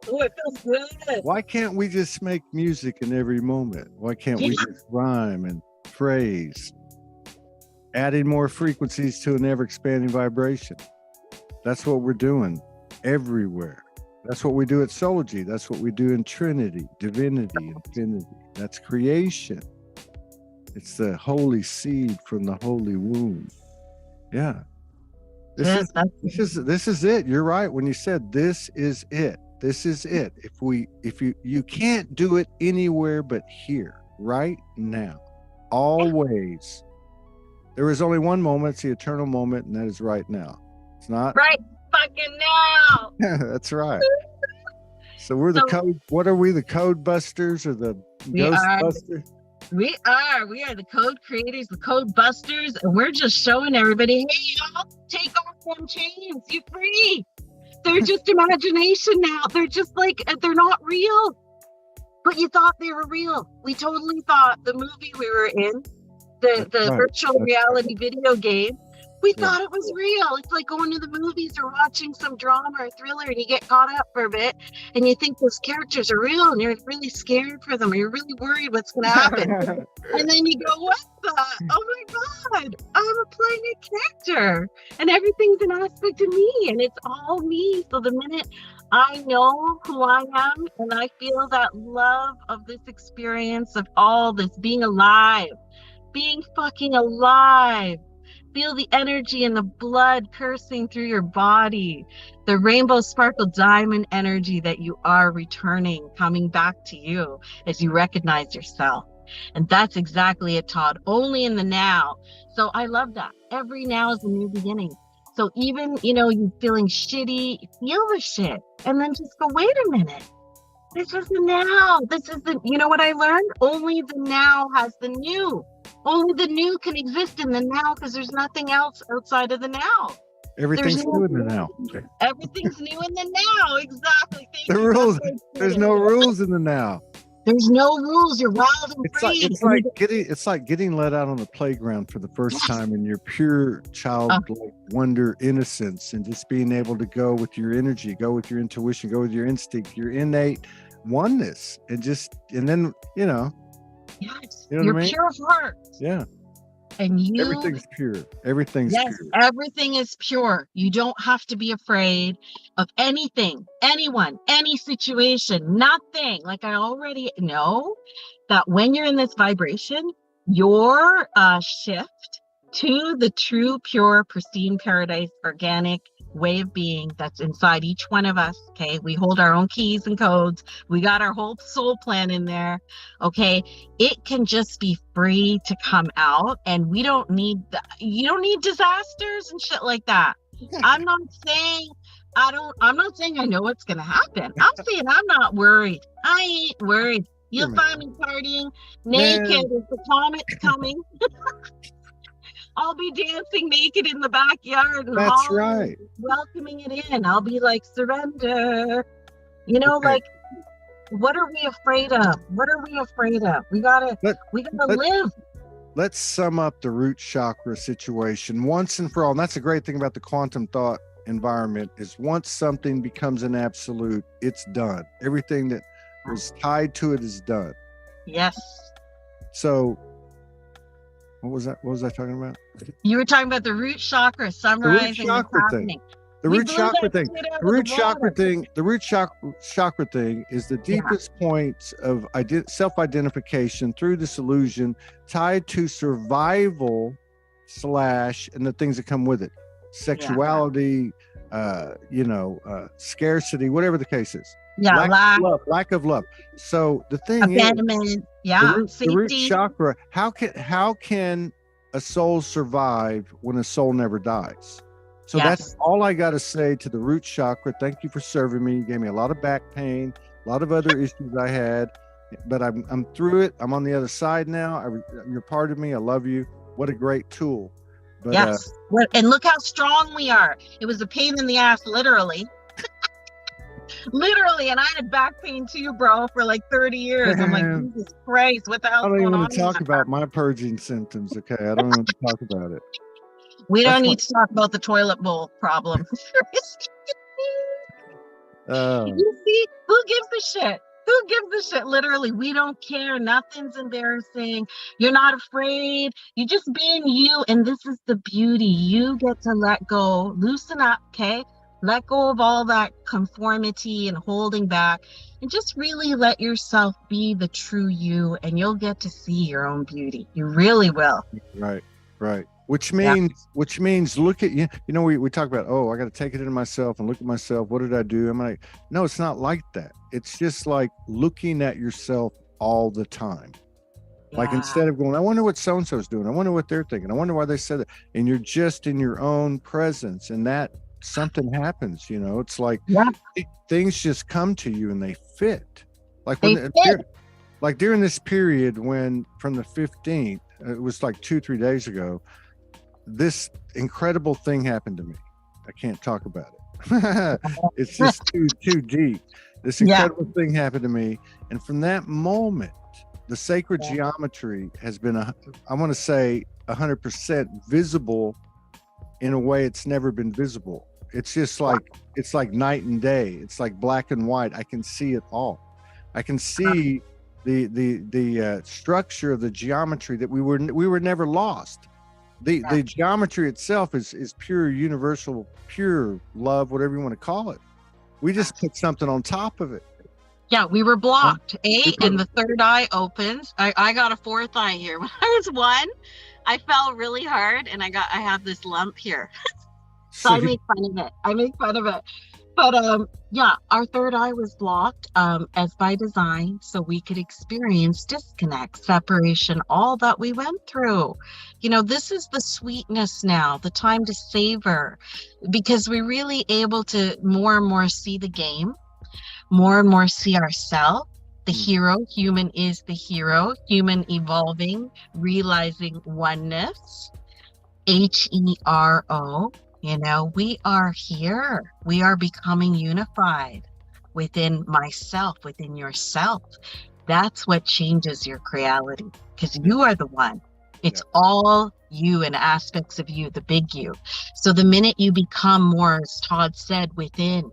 Oh, it feels good. Why can't we just make music in every moment? Why can't we just rhyme and phrase? Adding more frequencies to an ever-expanding vibration. That's what we're doing everywhere. That's what we do at Soulogy. That's what we do in Trinity, Divinity, Infinity. That's creation. It's the holy seed from the holy womb. Yeah. This is it. You're right when you said this is it. This is it. If you can't do it anywhere but here, right now. Always. There is only one moment, it's the eternal moment, and that is right now. It's not right fucking now. That's right. So we're the code. What are we? The code busters or the ghost busters? We are the code creators, the code busters, and we're just showing everybody, hey y'all, take off them chains, you're free. They're just imagination now. They're just like, they're not real. But you thought they were real. We totally thought the movie we were in, the virtual reality video game, we thought it was real. It's like going to the movies or watching some drama or thriller, and you get caught up for a bit and you think those characters are real and you're really scared for them. Or you're really worried what's going to happen. And then you go, what the? Oh my God, I'm playing a character and everything's an aspect of me and it's all me. So the minute I know who I am, and I feel that love of this experience of all this being alive, being fucking alive. Feel the energy and the blood coursing through your body, the rainbow sparkle diamond energy that you are returning, coming back to you as you recognize yourself. And that's exactly it, Todd, only in the now. So I love that. Every now is a new beginning. So even, you feeling shitty, feel the shit and then just go, wait a minute. This is the now. This is you know what I learned? Only the now has the new. Only the new can exist in the now because there's nothing else outside of the now. Everything's new in the now. Everything's new in the now. Exactly. Thank The you. rules. There's no rules in the now. There's no rules. You're wild and free. It's like getting let out on the playground for the first time in your pure childlike wonder, innocence, and just being able to go with your energy, go with your intuition, go with your instinct, your innate oneness, and then Yes. You know your what I mean? pure heart. Yeah. And Everything's pure. Everything's yes, pure. everything is pure. You don't have to be afraid of anything, anyone, any situation, nothing. Like I already know that when you're in this vibration, your shift to the true, pure, pristine paradise, organic way of being that's inside each one of us. Okay. We hold our own keys and codes. We got our whole soul plan in there. Okay. It can just be free to come out, and you don't need disasters and shit like that. I'm not saying I know what's gonna happen. I'm saying I'm not worried. I ain't worried. You'll find me partying naked as the comet's coming. I'll be dancing naked in the backyard and that's right, welcoming it in. I'll be like, surrender. Like, what are we afraid of? What are we afraid of? We gotta live. Let's sum up the root chakra situation once and for all. And that's a great thing about the quantum thought environment is once something becomes an absolute, it's done. Everything that was tied to it is done. Yes. So what was I talking about? You were talking about the root chakra, summarizing what's happening. The root chakra thing. The root chakra thing is the deepest points of self-identification through this illusion tied to survival / and the things that come with it. Sexuality, scarcity, whatever the case is. Yeah, lack of love. So the thing abandonment, is, the root chakra, how can a soul survive when a soul never dies? So that's all I got to say to the root chakra. Thank you for serving me. You gave me a lot of back pain, a lot of other issues I had, but I'm through it. I'm on the other side now. You're part of me. I love you. What a great tool. But, yes. And look how strong we are. It was a pain in the ass, literally. Literally, and I had back pain too, bro, for like 30 years. I'm like, Jesus Christ, what the hell's going on? I don't even want to talk about my purging symptoms, okay? I don't want to talk about it. We don't need to talk about the toilet bowl problem. You see, who gives a shit? Who gives a shit? Literally, we don't care. Nothing's embarrassing. You're not afraid. You just being you, and this is the beauty. You get to let go, loosen up, okay? Let go of all that conformity and holding back, and just really let yourself be the true you, and you'll get to see your own beauty. You really will. Right. Which means look at you. We talk about, I got to take it into myself and look at myself. What did I do? I'm like, no, it's not like that. It's just like looking at yourself all the time. Yeah. Like instead of going, I wonder what so-and-so's doing. I wonder what they're thinking. I wonder why they said it. And you're just in your own presence, and that something happens, it's like things just come to you and they fit. Like like during this period when from the 15th, it was like 2-3 days ago, this incredible thing happened to me. I can't talk about it. It's just too deep. This incredible thing happened to me. And from that moment, the sacred geometry has been, I want to say 100% visible in a way it's never been visible. It's just like, it's like night and day. It's like black and white. I can see it all. I can see the structure of the geometry that we were never lost. The geometry itself is pure universal, pure love, whatever you want to call it. We just put something on top of it. Yeah, we were blocked, We and the third eye opens. I got a fourth eye here. When I was one, I fell really hard, and I have this lump here. So I make fun of it. But yeah, our third eye was blocked as by design, so we could experience disconnect, separation, all that we went through. You know, this is the sweetness now, the time to savor, because we're really able to more and more see the game, more and more see ourselves. The hero, human is the hero, human evolving, realizing oneness, HERO. You know, we are here. We are becoming unified within myself, within yourself. That's what changes your reality, because you are the one. It's all you and aspects of you, the big you. So the minute you become more, as Todd said, within,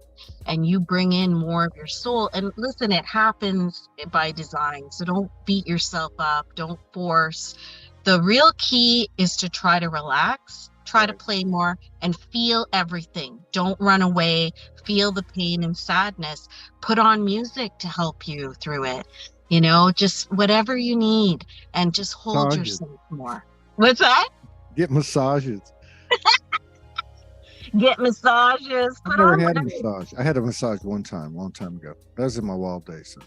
and you bring in more of your soul, and listen, it happens by design. So don't beat yourself up. Don't force. The real key is to try to relax. Try to play more and feel everything. Don't run away. Feel the pain and sadness. Put on music to help you through it. You know, just whatever you need, and just hold yourself more. What's that? Get massages. Get massages. I've never had a massage. I had a massage one time, a long time ago. That was in my wild days. So.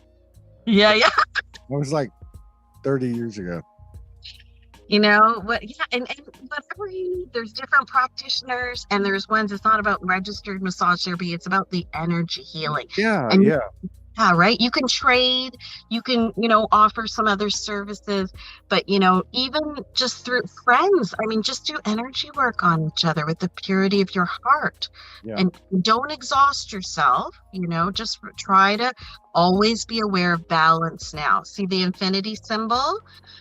Yeah. That was like 30 years ago. You know what? Yeah, and whatever you need, there's different practitioners, and there's ones. It's not about registered massage therapy. It's about the energy healing. Yeah, Yeah, right. You can trade, you can, offer some other services, but, even just through friends, I mean, just do energy work on each other with the purity of your heart. And don't exhaust yourself, just try to always be aware of balance now. See the infinity symbol?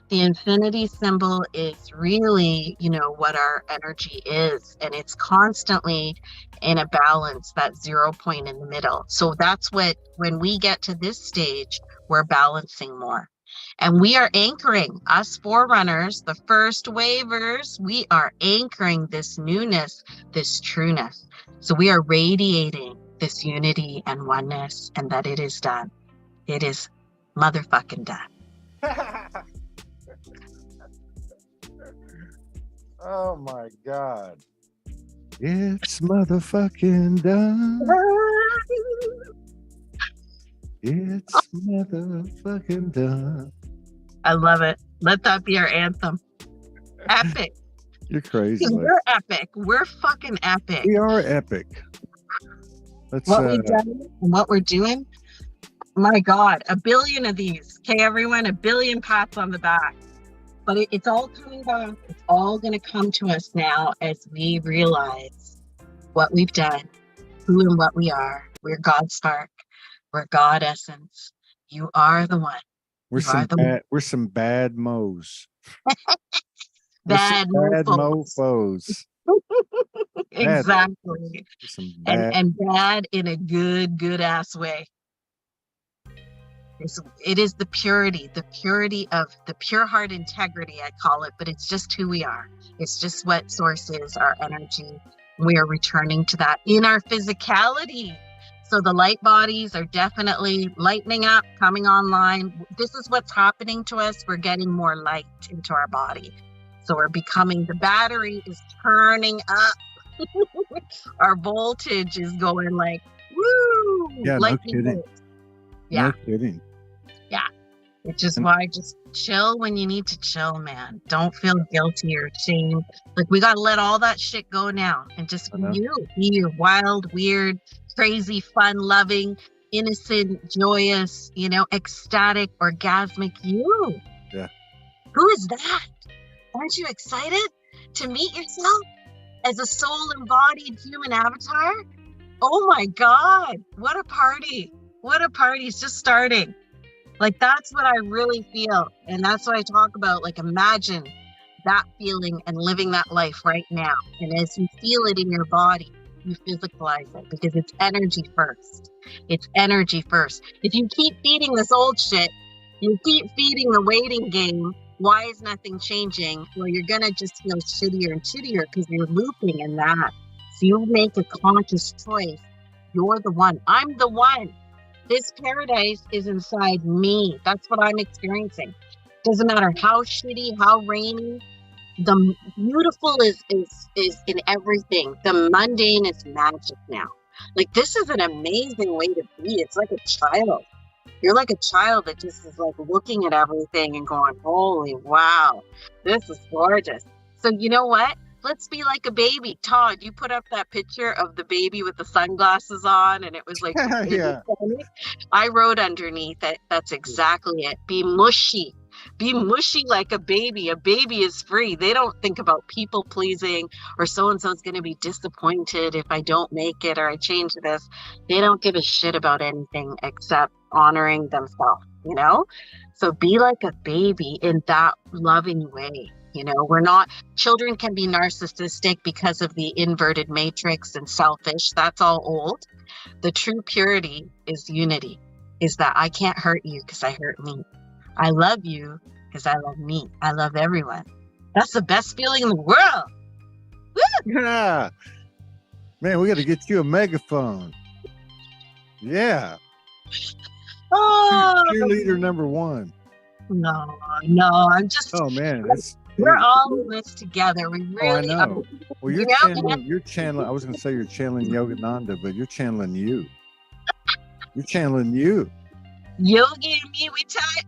The infinity symbol is really, what our energy is, and it's constantly in a balance, that 0 point in the middle. So that's when we get to this stage, we're balancing more. And we are anchoring, us forerunners, the first wavers, we are anchoring this newness, this trueness. So we are radiating this unity and oneness, and that it is done. It is motherfucking done. Oh my God. It's motherfucking done. It's motherfucking done. I love it. Let that be our anthem. Epic. You're crazy. We're epic. We're fucking epic. We are epic. What we've done and what we're doing. My God, 1 billion of these. Okay, everyone, 1 billion pats on the back. But it's all coming back. It's all going to come to us now as we realize what we've done, who and what we are. We're God spark. We're God essence. You are the one. We're some bad mo's. Bad mofos. Exactly. And bad in a good ass way. It is the purity of the pure heart integrity, I call it, but it's just who we are. It's just what source is, our energy. We are returning to that in our physicality. So the light bodies are definitely lightening up, coming online. This is what's happening to us. We're getting more light into our body. So we're becoming, the battery is turning up. Our voltage is going like, woo! Yeah, no kidding. Yeah. No kidding. Yeah. Which is why just chill when you need to chill, man. Don't feel guilty or shame. Like, we got to let all that shit go now and just be your wild, weird, crazy, fun, loving, innocent, joyous, ecstatic, orgasmic you. Yeah. Who is that? Aren't you excited to meet yourself as a soul embodied human avatar? Oh my God. What a party. What a party. It's just starting. Like, that's what I really feel. And that's what I talk about. Like, imagine that feeling and living that life right now. And as you feel it in your body, you physicalize it, because it's energy first. It's energy first. If you keep feeding this old shit, you keep feeding the waiting game. Why is nothing changing? Well, you're going to just feel shittier and shittier because you're looping in that. So you make a conscious choice. You're the one. I'm the one. This paradise is inside me. That's what I'm experiencing. Doesn't matter how shitty, how rainy. The beautiful is in everything. The mundane is magic now. Like, this is an amazing way to be. It's like a child. You're like a child that just is like looking at everything and going, holy wow, this is gorgeous. So you know what? Let's be like a baby. Todd, you put up that picture of the baby with the sunglasses on, and it was like, Yeah. I wrote underneath it, that's exactly it. Be mushy. Be mushy like a baby. A baby is free. They don't think about people pleasing or so-and-so's going to be disappointed if I don't make it or I change this. They don't give a shit about anything except honoring themselves, you know? So be like a baby in that loving way. You know, children can be narcissistic because of the inverted matrix and selfish. That's all old. The true purity is unity, is that I can't hurt you because I hurt me. I love you because I love me. I love everyone. That's the best feeling in the world. Woo! Yeah. Man, we got to get you a megaphone. Yeah. Oh, Cheerleader number one. no, I'm just. Oh man, We're all in this together. We really I know. are. Well, you're channeling. I was going to say you're channeling Yogananda, but you're channeling you. You're channeling you. Yogi and me, we tight,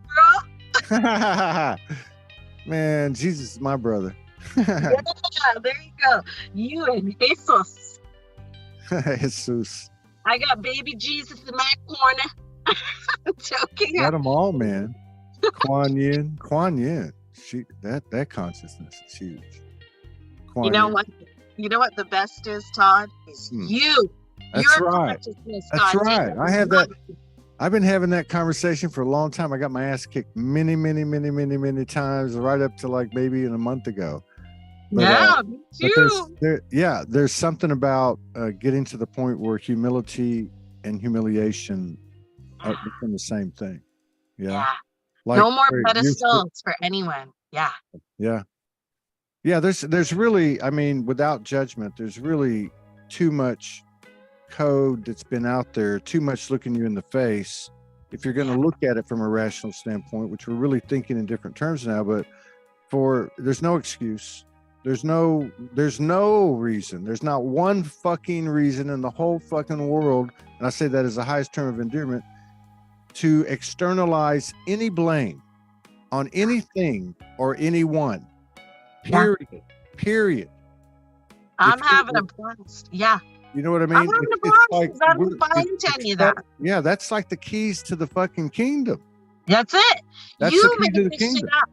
bro. Man, Jesus is my brother. Yeah, there you go. You and Jesus. Jesus. I got baby Jesus in my corner. I'm joking. Got them all, man. Kuan Yin. That consciousness is huge. You know what? You know what the best is, Todd? Is you. That's Your right. consciousness, That's Todd. right. I have that. I've been having that conversation for a long time. I got my ass kicked many times, right up to like maybe in a month ago. But, yeah, me too. There's something about getting to the point where humility and humiliation become the same thing. Yeah. Like, no more pedestals for anyone. Yeah. Yeah. Yeah. There's really, I mean, without judgment, there's really too much code that's been out there, too much looking you in the face. If you're going to look at it from a rational standpoint, which we're really thinking in different terms now, but there's no excuse. There's no reason. There's not one fucking reason in the whole fucking world. And I say that as the highest term of endearment, to externalize any blame on anything or anyone. Period. I'm having a blast. Yeah. You know what I mean? I'm having a blast. I don't mind telling you that. Yeah, that's like the keys to the fucking kingdom. That's it. That's you the key to the made this kingdom. shit up.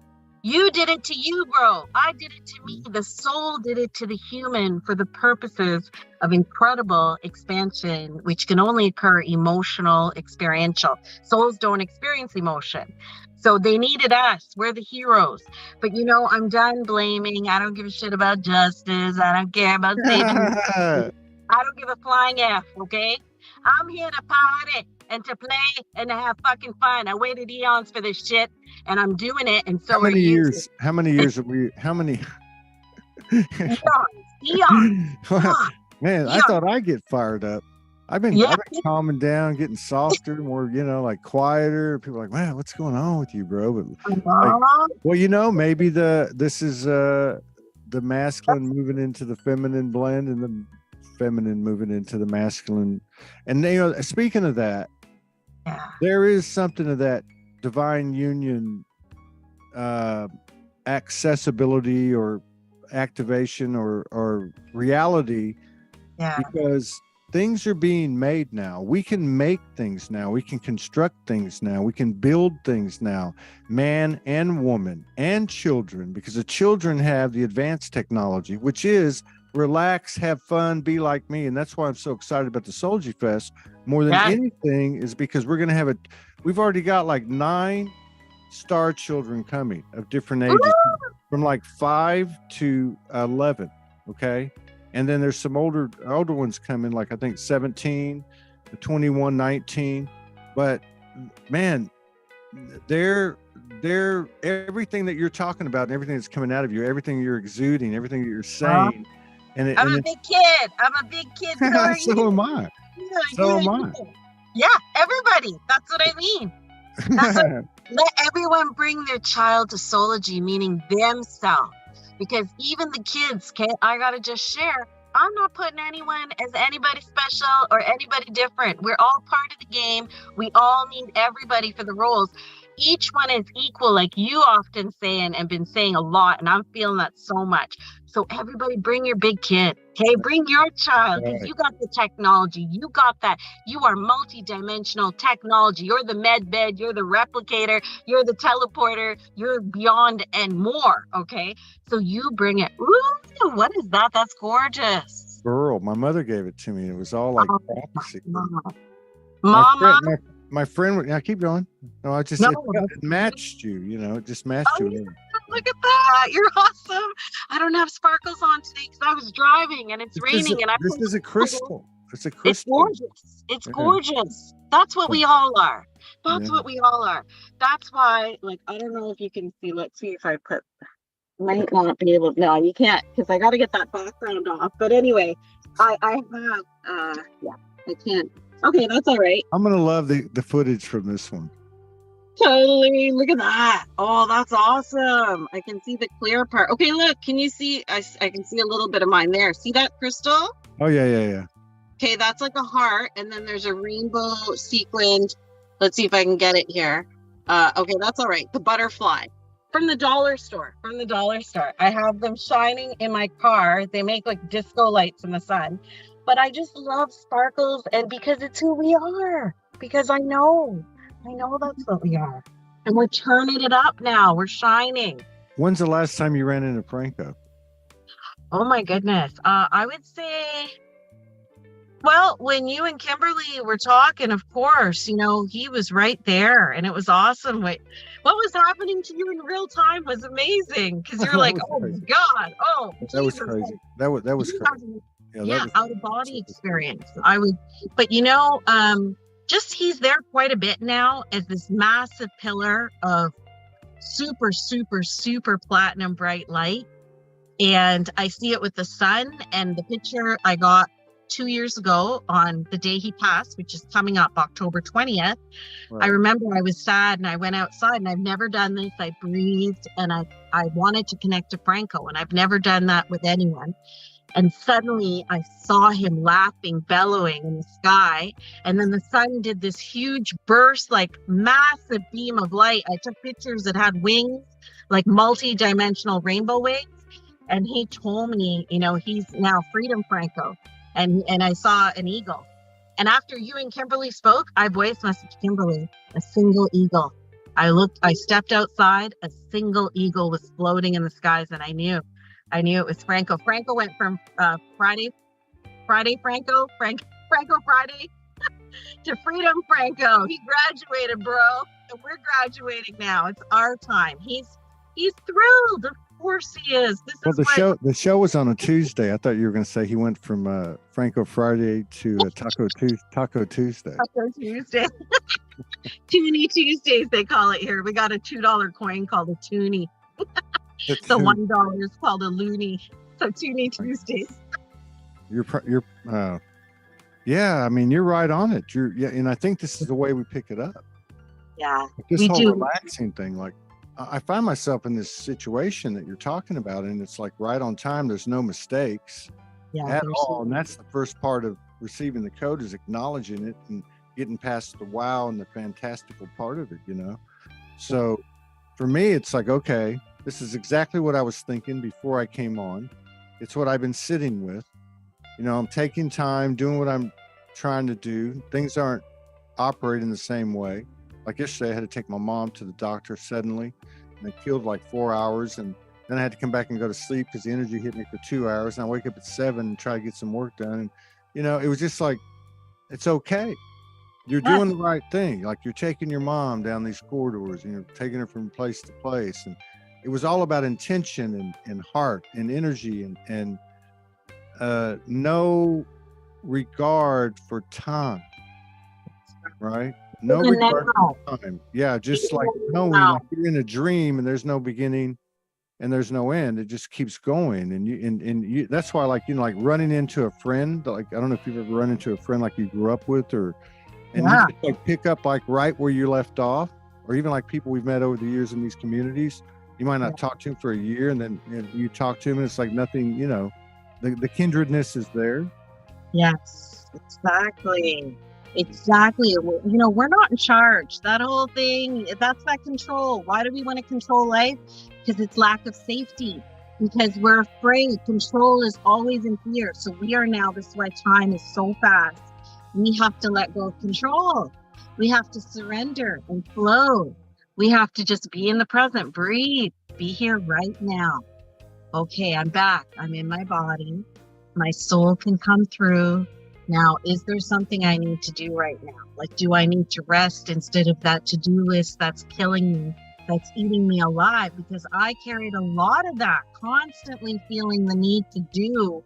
You did it to you, bro. I did it to me. The soul did it to the human for the purposes of incredible expansion, which can only occur emotional, experiential. Souls don't experience emotion. So they needed us. We're the heroes. But you know, I'm done blaming. I don't give a shit about justice. I don't care about saving. I don't give a flying F, okay? I'm here to party and to play and to have fucking fun. I waited eons for this shit, and I'm doing it. And so how many years have we? How many? Eons. Man, I thought I'd get fired up. I've been calming down, getting softer, more, like quieter. People are like, man, what's going on with you, bro? But well, maybe this is the masculine moving into the feminine blend, and the feminine moving into the masculine. And speaking of that, there is something of that divine union accessibility or activation or reality, because things are being made now. We can make things now. We can construct things now. We can build things now, man and woman and children, because the children have the advanced technology, which is relax, have fun, be like me. And that's why I'm so excited about the Soulogy Fest more than anything, is because we're going to have we've already got like 9 star children coming of different ages, from like 5 to 11. Okay. And then there's some older ones coming, like I think 17, 21, 19. But man, they're everything that you're talking about and everything that's coming out of you, everything you're exuding, everything that you're saying. I'm a big kid. I'm a big kid. So am I. Yeah, So am I. yeah, everybody. That's what I mean. That's what, let everyone bring their child to soulogy, meaning themselves. Because even the kids, okay, I gotta just share. I'm not putting anyone as anybody special or anybody different. We're all part of the game. We all need everybody for the roles. Each one is equal, like you often say and been saying a lot, and I'm feeling that so much. So everybody bring your big kid, okay? Bring your child, because Right. you got the technology. You got that. You are multi-dimensional technology. You're the med bed, you're the replicator, you're the teleporter, you're beyond and more, okay? So you bring it. Ooh, what is that? That's gorgeous. Burl, my mother gave it to me. It was all like Oh, fantasy. mama. My Mama, friend, my friend would, now keep going. No, I just, no, it matched you, you know, it just matched oh, you. yeah, look at that. You're awesome. I don't have sparkles on today because I was driving and it's raining and I This put is a crystal. It's a it's crystal. gorgeous. It's Yeah. gorgeous. That's what we all are. That's Yeah. what we all are. That's why, like, I don't know if you can see. Let's see if I put, might not be able, no, you can't because I got to get that background off. But anyway, I have, yeah, I can't. Okay, that's all right. I'm going to love the footage from this one. Totally. Look at that. Oh, that's awesome. I can see the clear part. Okay, look, can you see? I can see a little bit of mine there. See that crystal? Oh, yeah. Okay, that's like a heart, and then there's a rainbow sequined. Let's see if I can get it here. Okay, that's all right. The butterfly from the dollar store. From the dollar store. I have them shining in my car. They make like disco lights in the sun. But I just love sparkles, and because it's who we are. Because I know that's what we are. And we're turning it up now. We're shining. When's the last time you ran into Franco? Oh my goodness. I would say, well, when you and Kimberly were talking, of course, you know, he was right there and it was awesome. What was happening to you in real time was amazing because you're like, oh my God, oh, that was Jesus. crazy. That was crazy. Yeah, out of body experience. But you know, just he's there quite a bit now as this massive pillar of super, super, super platinum bright light. And I see it with the sun, and the picture I got 2 years ago on the day he passed, which is coming up October 20th. Right. I remember I was sad and I went outside, and I've never done this. I breathed and I wanted to connect to Franco, and I've never done that with anyone. And suddenly I saw him laughing, bellowing in the sky. And then the sun did this huge burst, like massive beam of light. I took pictures that had wings, like multi-dimensional rainbow wings. And he told me, you know, he's now Freedom Franco. And I saw an eagle. And after you and Kimberly spoke, I voice messaged Kimberly, a single eagle. I stepped outside, a single eagle was floating in the skies, and I knew it was Franco. Franco went from Friday Franco Friday to Freedom Franco. He graduated, bro. And we're graduating now. It's our time. He's thrilled. Of course he is. The show was on a Tuesday. I thought you were going to say he went from Franco Friday to Taco Tuesday. Taco Tuesday. Toonie Tuesdays, they call it here. We got a $2 coin called a toonie. The $1 is called a loony. So Toonie Tuesdays. Yeah, I mean, you're right on it. And I think this is the way we pick it up. Yeah, this whole relaxing thing. Like, I find myself in this situation that you're talking about, and it's like right on time. There's no mistakes at all, and that's the first part of receiving the code, is acknowledging it and getting past the wow and the fantastical part of it. You know, so for me, it's like, okay, this is exactly what I was thinking before I came on. It's what I've been sitting with. You know, I'm taking time, doing what I'm trying to do. Things aren't operating the same way. Like yesterday, I had to take my mom to the doctor suddenly, and it killed like 4 hours. And then I had to come back and go to sleep because the energy hit me for 2 hours. And I wake up at 7 and try to get some work done. And, you know, it was just like, it's okay. You're doing the right thing. Like, you're taking your mom down these corridors and you're taking her from place to place. And it was all about intention and heart and energy and no regard for time, right? No regard for time. Yeah, just like knowing, like you're in a dream and there's no beginning and there's no end. It just keeps going. And you that's why, like, like running into a friend, like, I don't know if you've ever run into a friend like you grew up with, or and you just, like, pick up like right where you left off, or even like people we've met over the years in these communities. You might not talk to them for a year, and then you talk to them and it's like nothing, the kindredness is there. Yes, exactly. Exactly. We're not in charge. That whole thing, that's that control. Why do we want to control life? Because it's lack of safety. Because we're afraid. Control is always in fear. So we are now, this is why time is so fast. We have to let go of control. We have to surrender and flow. We have to just be in the present, breathe, be here right now. Okay, I'm back. I'm in my body. My soul can come through. Now, is there something I need to do right now? Like, do I need to rest instead of that to-do list that's killing me, that's eating me alive? Because I carried a lot of that, constantly feeling the need to do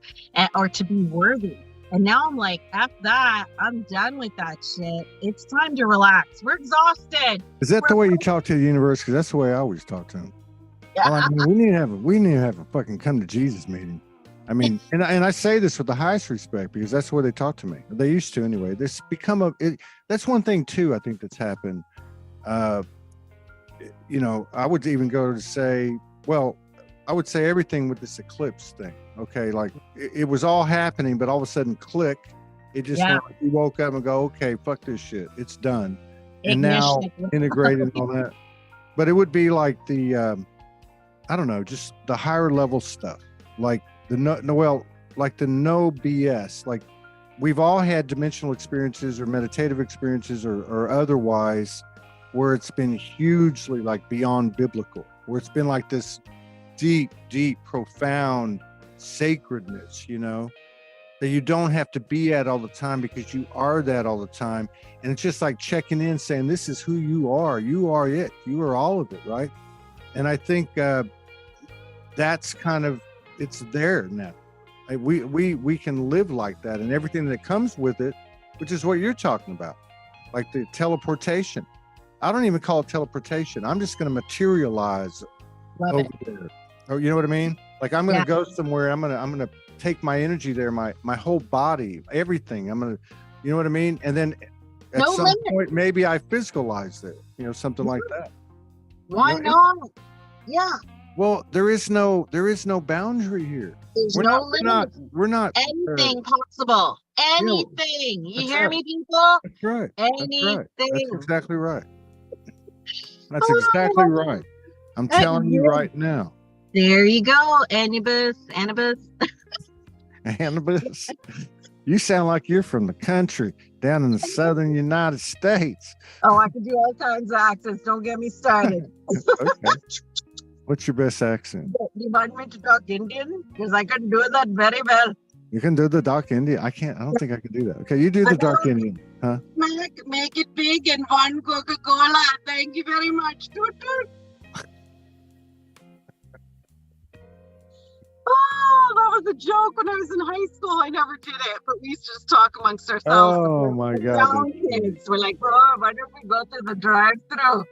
or to be worthy. And now I'm like, F that, I'm done with that shit. It's time to relax. We're exhausted. Is that the way you talk to the universe? Because that's the way I always talk to them. Yeah. Well, I mean, we need to have a fucking come to Jesus meeting. I mean, and I say this with the highest respect, because that's the way they talk to me. They used to anyway. This become that's one thing too, I think, that's happened. I would even go to say, well, I would say everything with this eclipse thing. Okay, like it was all happening, but all of a sudden, click. It just you woke up and go, okay, fuck this shit. It's done. And now integrated all that. But it would be like the, I don't know, just the higher level stuff, like the no BS. Like, we've all had dimensional experiences or meditative experiences or otherwise, where it's been hugely like beyond biblical, where it's been like this deep, profound sacredness, that you don't have to be at all the time, because you are that all the time. And it's just like checking in, saying, this is who you are. You are it. You are all of it, right? And I think that's kind of, it's there now. We can live like that, and everything that comes with it, which is what you're talking about, like the teleportation. I don't even call it teleportation. I'm just going to materialize over there. Oh, you know what I mean? Like, I'm going to go somewhere. I'm going to take my energy there, my whole body, everything. I'm going to, you know what I mean? And then at some point, maybe I physicalize it, something like that. Why not? Yeah. Well, there is no boundary here. There's no limit. We're not anything possible. Anything. You hear me, people? That's right. Anything. That's exactly right. That's exactly right. I'm telling you right now. There you go, Anubis. Anubis. You sound like you're from the country down in the southern United States. Oh, I can do all kinds of accents. Don't get me started. Okay. What's your best accent? You want me to talk Indian? Because I can do that very well. You can do the dark Indian? I don't think I can do that. Okay, you do the dark Indian, huh? Make it big and one Coca-Cola. Thank you very much. Toot toot. Oh, that was a joke when I was in high school. I never did it, but we used to just talk amongst ourselves. Oh my God. Kids. We're like, oh, why don't we go to the drive-thru?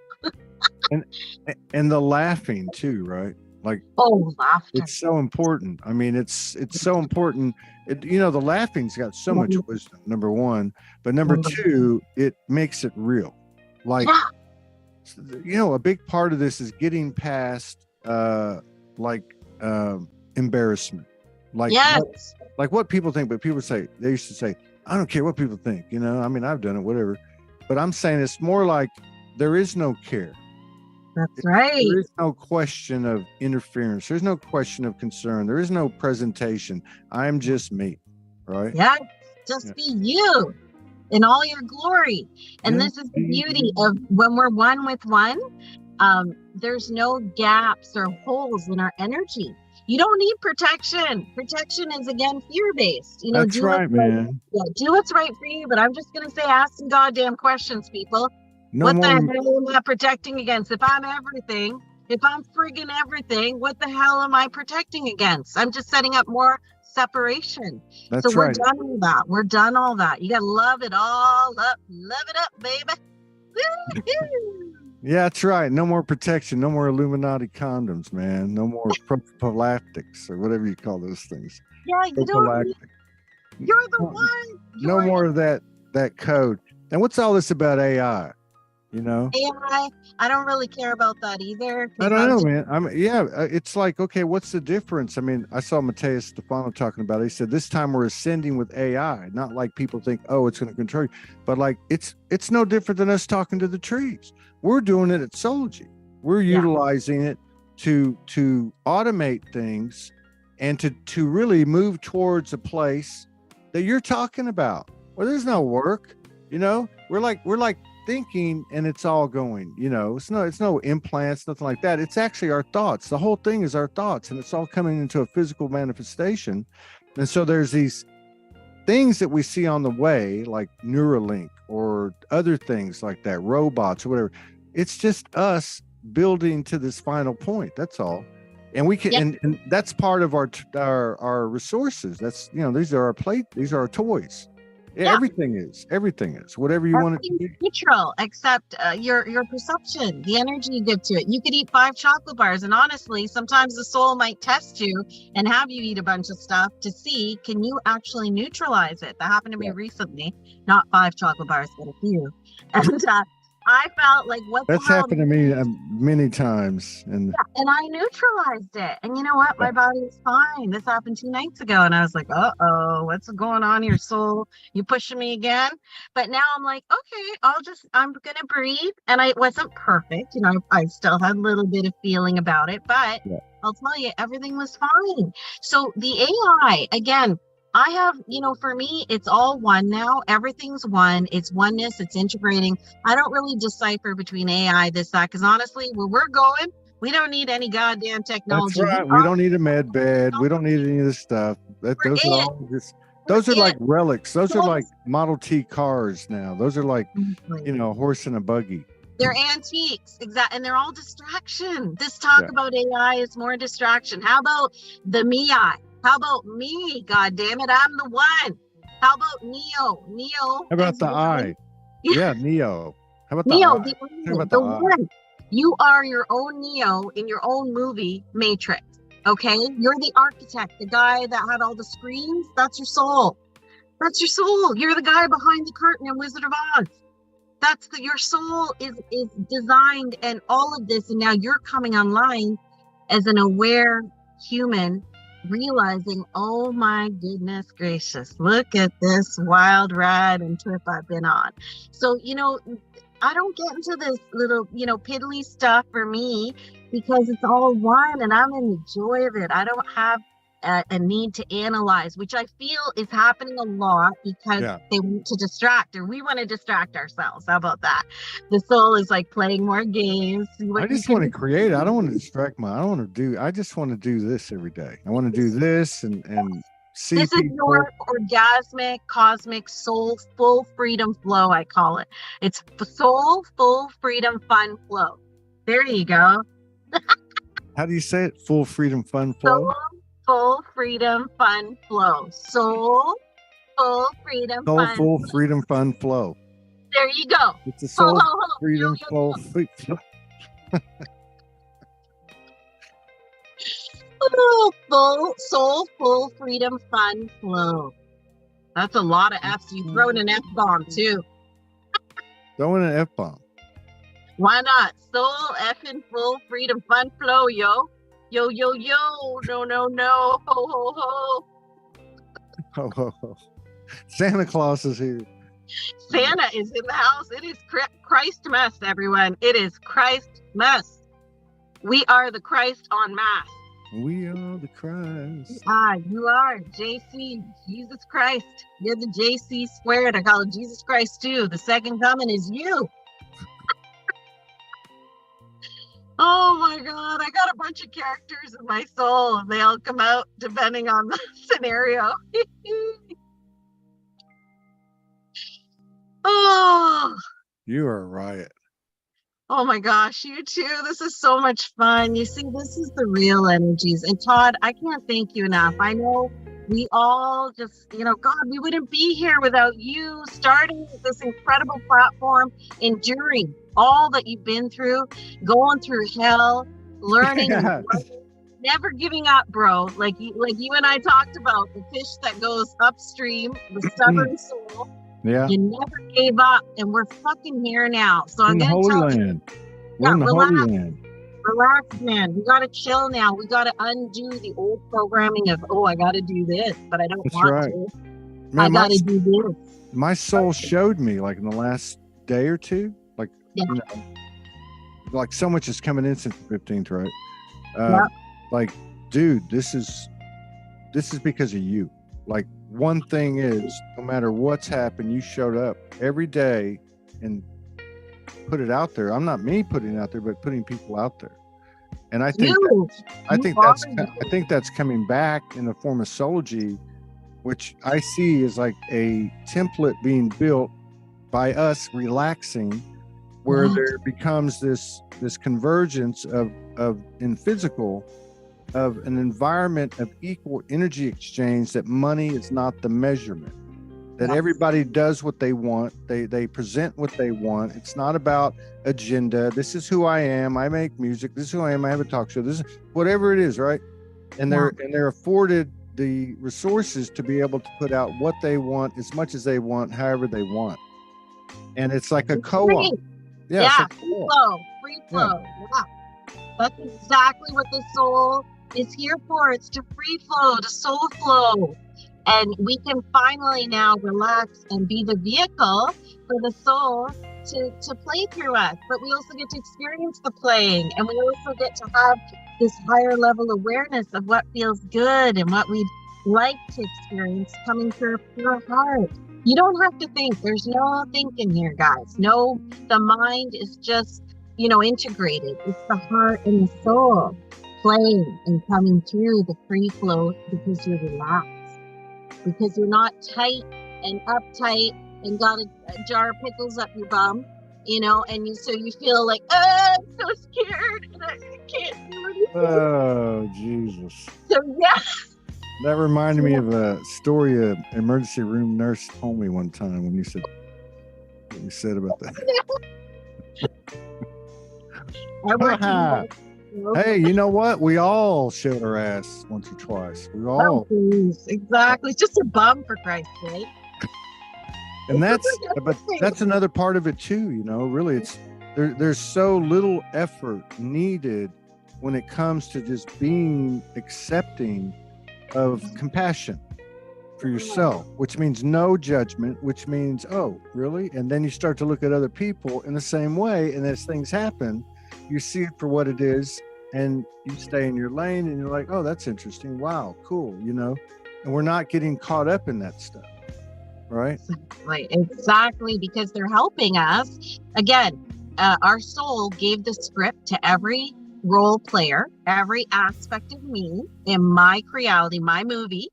and the laughing too, right? Like, laughter. It's so important. I mean, it's so important. The laughing's got so much wisdom, number one, but number two, it makes it real. Like, a big part of this is getting past embarrassment. Like, like what people think, but people say, they used to say, I don't care what people think, I mean, I've done it, whatever. But I'm saying it's more like there is no care. That's right. There is no question of interference. There's no question of concern. There is no presentation. I'm just me, right? Yeah, just be you in all your glory. And this is the beauty of when we're one with one, there's no gaps or holes in our energy. You don't need protection. Protection is, again, fear-based. That's right, man. Do what's right for you. But I'm just going to say, ask some goddamn questions, people. What the hell am I protecting against? If I'm everything, if I'm friggin' everything, what the hell am I protecting against? I'm just setting up more separation. That's so we're done all that. We're done all that. You got to love it all up. Love it up, baby. Yeah, that's right. No more protection. No more Illuminati condoms, man. No more prophylactics or whatever you call those things. Yeah, you don't need, Prophylactic. you're the No, one. no You're more of that code. And what's all this about AI? You know? AI. I don't really care about that either I because don't that's know, man. It's like, okay, what's the difference? I mean, I saw Mateus Stefano talking about it. He said this time we're ascending with AI, not like people think, oh, it's going to control you, but like it's no different than us talking to the trees. We're doing it at Soulogy. We're yeah, utilizing it to automate things and to really move towards a place that you're talking about where there's no work. You know, we're like thinking and it's all going, it's no implants, nothing like that. It's actually our thoughts. The whole thing is our thoughts, and it's all coming into a physical manifestation. And so there's these things that we see on the way, like Neuralink or other things like that, robots or whatever. It's just us building to this final point. That's all. And we can, yeah, and that's part of our resources. That's, these are our these are our toys. Yeah, yeah. everything is whatever you want it to Everything's be. neutral except your perception, the energy you give to it. You could eat 5 chocolate bars, and honestly, sometimes the soul might test you and have you eat a bunch of stuff to see can you actually neutralize it. That happened to me Yeah. recently. Not 5 chocolate bars, but a few. And I felt like, what the That's hell? happened to me many times. And And I neutralized it. And you know what? yeah, My body is fine. This happened 2 nights ago. And I was like, uh-oh, what's going on here, soul? You pushing me again? But now I'm like, okay, I'm going to breathe. And I wasn't perfect. I still had a little bit of feeling about it. But yeah, I'll tell you, everything was fine. So the AI, again, I have, for me, it's all one now. Everything's one. It's oneness. It's integrating. I don't really decipher between AI, this, that, because honestly, where we're going, we don't need any goddamn that's technology. right. We don't need a med bed. We don't need any of this stuff. We're Those are it. all just, We're those are it. like relics. Those are Souls. like Model T cars now. Those are like, a horse and a buggy. They're antiques, exactly, and they're all distraction. This talk Yeah. about AI is more distraction. How about the me I? How about me? God damn it, I'm the one. How about Neo? Neo. How about the eye? Yeah, Neo. How about the Neo, eye? How the about the eye? one. You are your own Neo in your own movie, Matrix. Okay? You're the architect, the guy that had all the screens. That's your soul. That's your soul. You're the guy behind the curtain in Wizard of Oz. Your soul is designed and all of this. And now you're coming online as an aware human, realizing, oh my goodness gracious, look at this wild ride and trip I've been on. So, I don't get into this little, piddly stuff for me because it's all one and I'm in the joy of it. I don't have a need to analyze, which I feel is happening a lot because Yeah. they want to distract, or we want to distract ourselves. How about that? The soul is like playing more games. I just want to create. I don't want to distract I just want to do this every day. I want to do this and see This is people. your orgasmic, cosmic, soul, full freedom flow, I call it. It's soul, full freedom, fun flow. There you go. How do you say it? Full freedom, fun flow? Soul, full freedom, fun flow. Soul, full freedom, fun. Soulful freedom, fun flow. There you go. It's a soul freedom, Yo. flow. Full freedom, fun flow. That's a lot of F's. You throw in an F-bomb too. Throwing an F-bomb. Why not? Soul effing full freedom, fun flow, yo. Yo, yo, yo. No, no, no. Ho, ho, ho. Ho, ho, ho. Santa Claus is here. Santa is in the house. It is Christmas, everyone. It is Christmas. We are the Christ on mass. We are the Christ. You are JC, Jesus Christ. You're the JC squared. I call it Jesus Christ too. The second coming is you. Oh my God, I got a bunch of characters in my soul and they all come out depending on the scenario. Oh. You are a riot. Oh my gosh, you too. This is so much fun. You see, this is the real energies. And Todd, I can't thank you enough. I know we all just, God, we wouldn't be here without you starting this incredible platform, enduring. all that you've been through, going through hell, learning and Yeah. growing, never giving up, bro. Like you and I talked about, the fish that goes upstream, the stubborn soul. Yeah. You never gave up, and we're fucking here now. So In I'm the gonna Holy tell you, Land. We're in the relax, Holy Land. relax, man. We gotta chill now. We gotta undo the old programming of, oh, I gotta do this, but I don't That's want right. to. Man, I gotta do this. my soul showed me, like, in the last day or two, like, Yeah. you know, like, so much is coming in since the 15th, right? Yeah. Like, dude, this is because of you. Like, one thing is, no matter what's happened, you showed up every day and put it out there. I'm not me putting it out there, but putting people out there. And I think that's coming back in the form of soulogy, which I see as like a template being built by us relaxing, where there becomes this convergence of in physical, of an environment of equal energy exchange, that money is not the measurement, that everybody does what they want, they present what they want. It's not about agenda. This is who I am. I make music. This is who I am. I have a talk show. This is whatever it is, right? And they're afforded the resources to be able to put out what they want, as much as they want, however they want. And it's like a co-op. Yeah, free flow. Yeah. That's exactly what the soul is here for. It's to free flow, to soul flow. And we can finally now relax and be the vehicle for the soul to play through us. But we also get to experience the playing, and we also get to have this higher level awareness of what feels good and what we'd like to experience coming through a pure heart. You don't have to think. There's no thinking here, guys. No, the mind is just, integrated. It's the heart and the soul playing and coming through the free flow, because you're relaxed, because you're not tight and uptight and got a jar of pickles up your bum, and so you feel like, I'm so scared and I can't do anything. Oh, Jesus. So that reminded me of a story an emergency room nurse told me one time when you said about that. Hey, you know what? We all showed our ass once or twice. We all. Exactly. It's just a bum, for Christ's sake. And that's another part of it too. Really, it's there's so little effort needed when it comes to just being accepting of compassion for yourself, which means no judgment, which means, oh, really? And then you start to look at other people in the same way. And as things happen, you see it for what it is, and you stay in your lane, and you're like, oh, that's interesting. Wow, cool. And we're not getting caught up in that stuff. Right? Exactly, because they're helping us. Again, our soul gave the script to every role player, every aspect of me in my reality, my movie.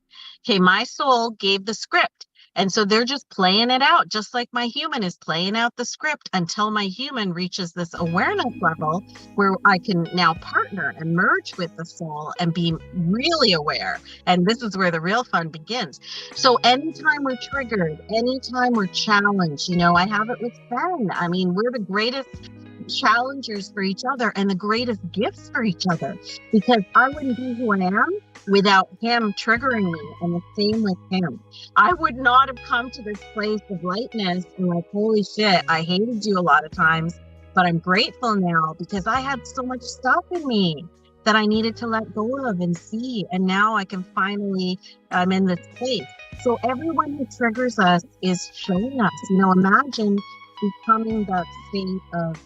Okay, my soul gave the script. And so they're just playing it out, just like my human is playing out the script, until my human reaches this awareness level where I can now partner and merge with the soul and be really aware. And this is where the real fun begins. So anytime we're triggered, anytime we're challenged, I have it with Ben. I mean, we're the greatest challengers for each other and the greatest gifts for each other, because I wouldn't be who I am without him triggering me, and the same with him. I would not have come to this place of lightness and like, holy shit, I hated you a lot of times, but I'm grateful now because I had so much stuff in me that I needed to let go of and see, and now I can finally, I'm in this place. So everyone who triggers us is showing us, imagine becoming that state of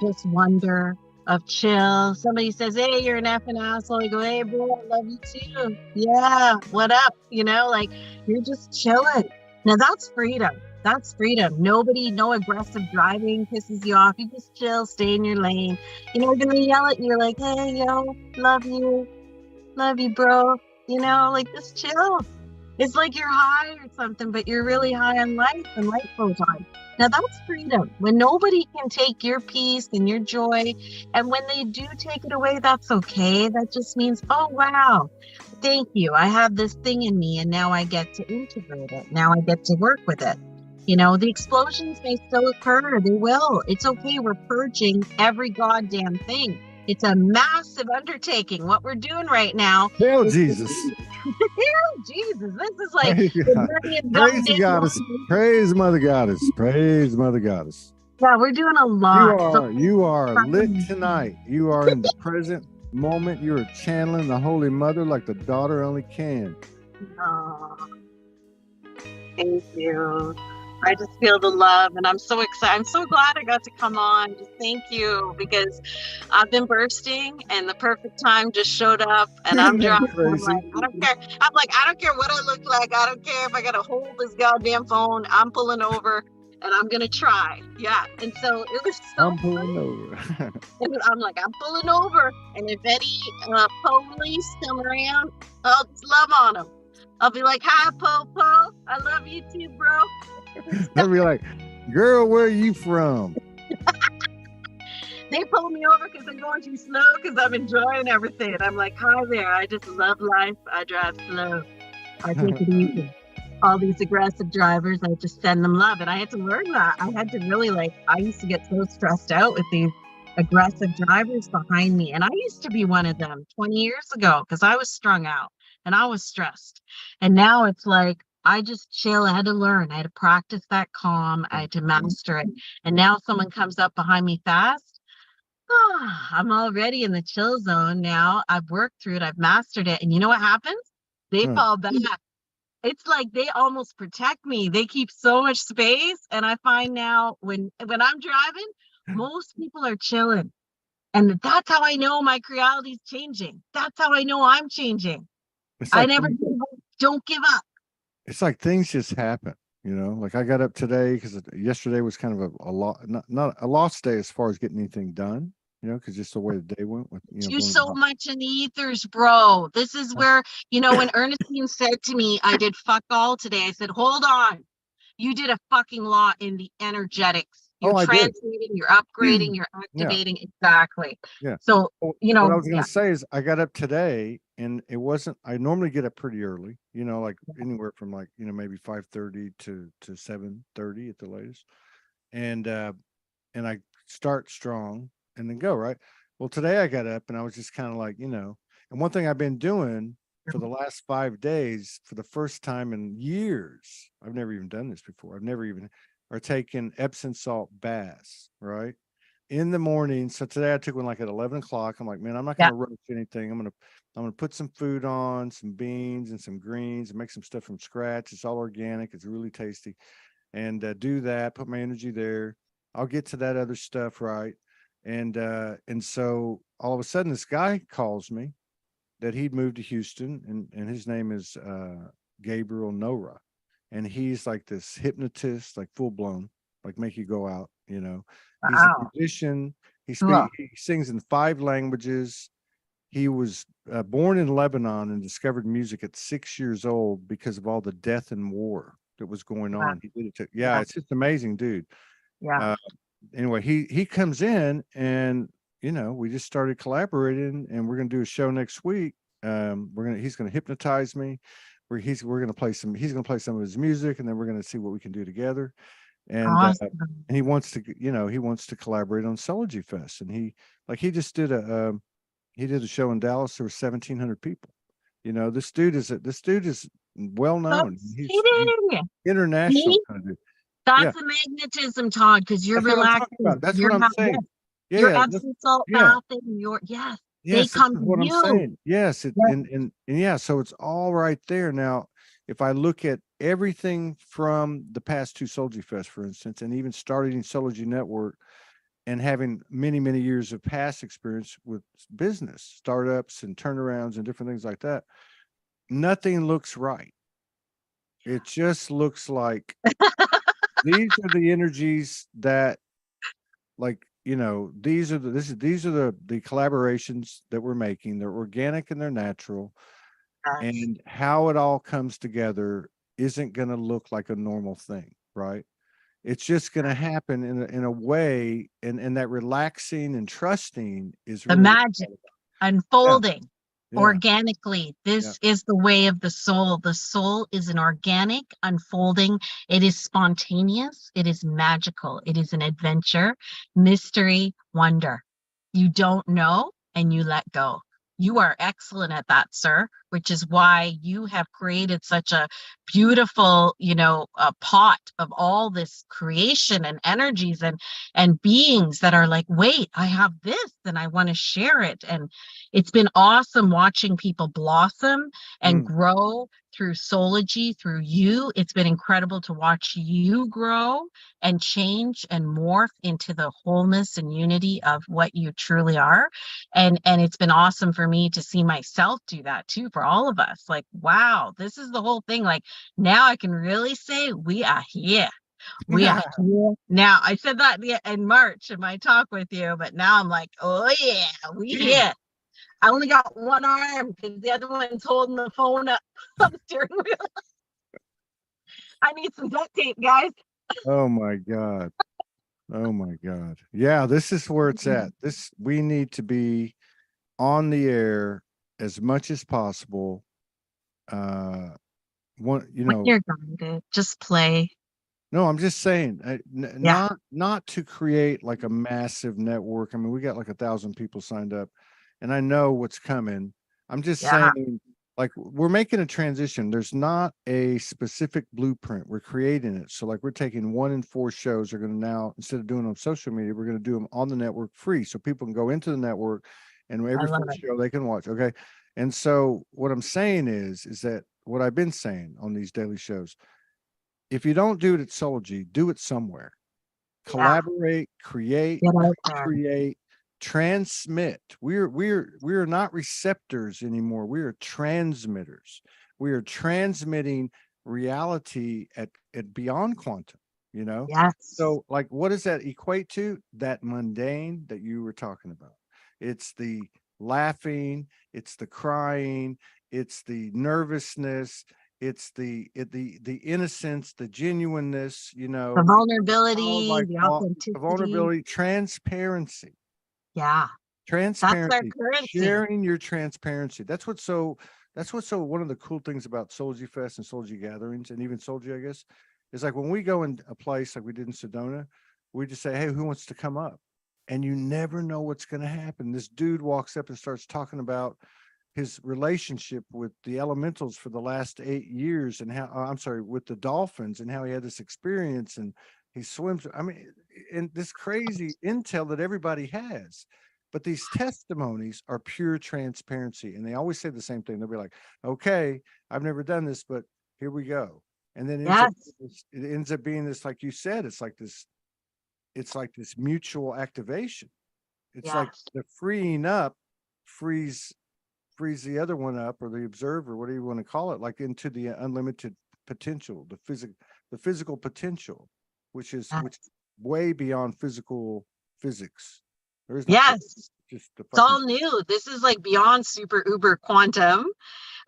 just wonder, of chill. Somebody says, hey, you're an effing asshole. You go, hey, bro, I love you too. Yeah, what up? You're just chilling. Now that's freedom. That's freedom. No aggressive driving pisses you off. You just chill, stay in your lane. They're going to yell at you like, hey, yo, love you, bro. Just chill. It's like you're high or something, but you're really high on life and light photon. Now that's freedom. When nobody can take your peace and your joy, and when they do take it away, that's okay. That just means, oh, wow, thank you. I have this thing in me, and now I get to integrate it. Now I get to work with it. You know, the explosions may still occur. They will. It's okay. We're purging every goddamn thing. It's a massive undertaking. What we're doing right now Hail is Jesus. Jesus. This is like Praise the God. million Praise the goddamn. goddess. Praise Mother Goddess. Praise Mother Goddess. Yeah, we're doing a You lot. So are lit tonight. You are in the present moment. You are channeling the Holy Mother like the daughter only can. oh, thank you. I just feel the love, and I'm so excited. I'm so glad I got to come on. Just thank you, because I've been bursting, and the perfect time just showed up, and I'm Isn't that driving. I'm crazy? like, I don't care. I'm like, I don't care what I look like. I don't care if I gotta hold this goddamn phone. I'm pulling over, and I'm gonna try. Yeah. And so it was so I'm pulling funny. over. And I'm like, I'm pulling over, and if any police come around, I'll just love on them. I'll be like, hi, Popo. I love you too, bro. They'll be like, girl, where are you from? They pull me over because they're going too slow because I'm enjoying everything. I'm like, hi there. I just love life. I drive slow. I take it easy. All these aggressive drivers, I just send them love. And I had to learn that. I had to really I used to get so stressed out with these aggressive drivers behind me. And I used to be one of them 20 years ago because I was strung out and I was stressed. And now it's like, I just chill. I had to learn. I had to practice that calm. I had to master it. And now someone comes up behind me fast. I'm already in the chill zone now. I've worked through it. I've mastered it. And you know what happens? They Huh. fall back. It's like they almost protect me. They keep so much space. And I find now when I'm driving, most people are chilling. And that's how I know my creality is changing. That's how I know I'm changing. It's I like never give up. Don't give up. it's like things just happen, you know. Like I got up today because yesterday was kind of a lot, not a lost day as far as getting anything done, you know, because just the way the day went with Do going to the so much in the ethers, bro. This is where, when Ernestine said to me, I did fuck all today, I said, hold on. You did a fucking lot in the energetics. You're Oh, I did. transmuting, you're upgrading, you're Yeah, activating. Exactly. yeah. So, Well, what I was yeah. gonna say is I got up today and it wasn't I normally get up pretty early, you know, like anywhere from like, maybe 5:30 to 7:30 at the latest. And I start strong and then go, right? Well, today I got up and I was just kind of like, and one thing I've been doing for the last 5 days, for the first time in years, I've never even done this before. I've never even are taking Epsom salt baths, right? In the morning. So today I took one like at 11 o'clock. I'm like, man, I'm not Yeah. gonna rush anything. I'm gonna put some food on, some beans and some greens and make some stuff from scratch. It's all organic, it's really tasty. And do that, put my energy there. I'll get to that other stuff, right? And so all of a sudden this guy calls me that he'd moved to Houston, and his name is Gabriel Nora. And he's like this hypnotist, like full blown, like make you go out, He's a Wow. musician. Cool. He sings in 5 languages. He was born in Lebanon and discovered music at 6 years old because of all the death and war that was going Wow. on. He did it yeah, it's just amazing, dude. Yeah. Uh, anyway, he comes in and we just started collaborating, and we're gonna do a show next week. He's gonna hypnotize me. We're gonna play some he's gonna play some of his music, and then we're gonna see what we can do together. And Awesome. and he wants to he wants to collaborate on Soulogy Fest. And he just did a show in Dallas. There were 1,700 people. This dude is well No known. He's kidding. international See? kind of dude. Yeah, That's the magnetism, Todd, because you're that's what I'm talking relaxing. about. That's what I'm Yes, saying. Yeah, your yeah, Epsom salt yeah. bath and yes, they Yes, this come is to what I'm you. saying. Yes, Yes. and yeah, so it's all right there. Now, if I look at everything from the past two Soulogy Fest, for instance, and even starting Soulogy Network and having many, many years of past experience with business, startups and turnarounds and different things like that, nothing looks right. It just looks like these are the energies that, like, these are the collaborations that we're making. They're organic and they're natural. Yes. And how it all comes together isn't going to look like a normal thing, right? It's just going to happen in a way, and that relaxing and trusting is The really what it's magic all about. Yeah, unfolding. Yeah. organically. This is the way of the soul. The soul is an organic unfolding. It is spontaneous. It is magical. It is an adventure, mystery, wonder. You don't know and you let go. You are excellent at that, sir, which is why you have created such a beautiful, a pot of all this creation and energies and beings that are like, wait, I have this and I want to share it. And it's been awesome watching people blossom and grow through soulogy, through you. It's been incredible to watch you grow and change and morph into the wholeness and unity of what you truly are. And it's been awesome for me to see myself do that too, for all of us. Like, wow, this is the whole thing. Like, now I can really say we are here. We are here now. I said that in March in my talk with you, but now I'm like, oh yeah, we here. I only got one arm because the other one's holding the phone up on the steering wheel. I need some duct tape, guys. Oh my God. Oh my God. Yeah, this is where it's at. We need to be on the air as much as possible. When you're guided, just play. No, I'm just saying, not to create like a massive network. I mean, we got like 1,000 people signed up, and I know what's coming. I'm just saying, like, we're making a transition. There's not a specific blueprint. We're creating it. So, like, we're taking 1 in 4 shows. Are going to now, instead of doing them on social media, we're going to do them on the network free, so people can go into the network, and every 4th show they can watch. Okay, and so what I'm saying is that what I've been saying on these daily shows. If you don't do it at Soulogy, do it somewhere. Collaborate, create, create, transmit. We're not receptors anymore. We are transmitters. We are transmitting reality at beyond quantum, Yes. So like, what does that equate to? That mundane that you were talking about. It's the laughing, it's the crying, it's the nervousness, it's the innocence, the genuineness, the vulnerability, like the authenticity, vulnerability, transparency. Yeah. Transparency. That's our currency. Sharing your transparency. That's what's so one of the cool things about Soulogy Fest and Soulogy gatherings, and even Soulogy, I guess, is like when we go in a place like we did in Sedona, we just say, hey, who wants to come up? And you never know what's going to happen. This dude walks up and starts talking about his relationship with the elementals for the last 8 years, and how with the dolphins, and how he had this experience, and he swims. I mean, and this crazy intel that everybody has. But these testimonies are pure transparency, and they always say the same thing. They'll be like, okay, I've never done this, but here we go. And then it ends up being this, like you said, it's like this mutual activation. It's like the freeing up frees the other one up, or the observer, whatever you want to call it, like into the unlimited potential, the physical potential, which is way beyond physics. There is no Yes. Just it's all new. This is like beyond super uber quantum,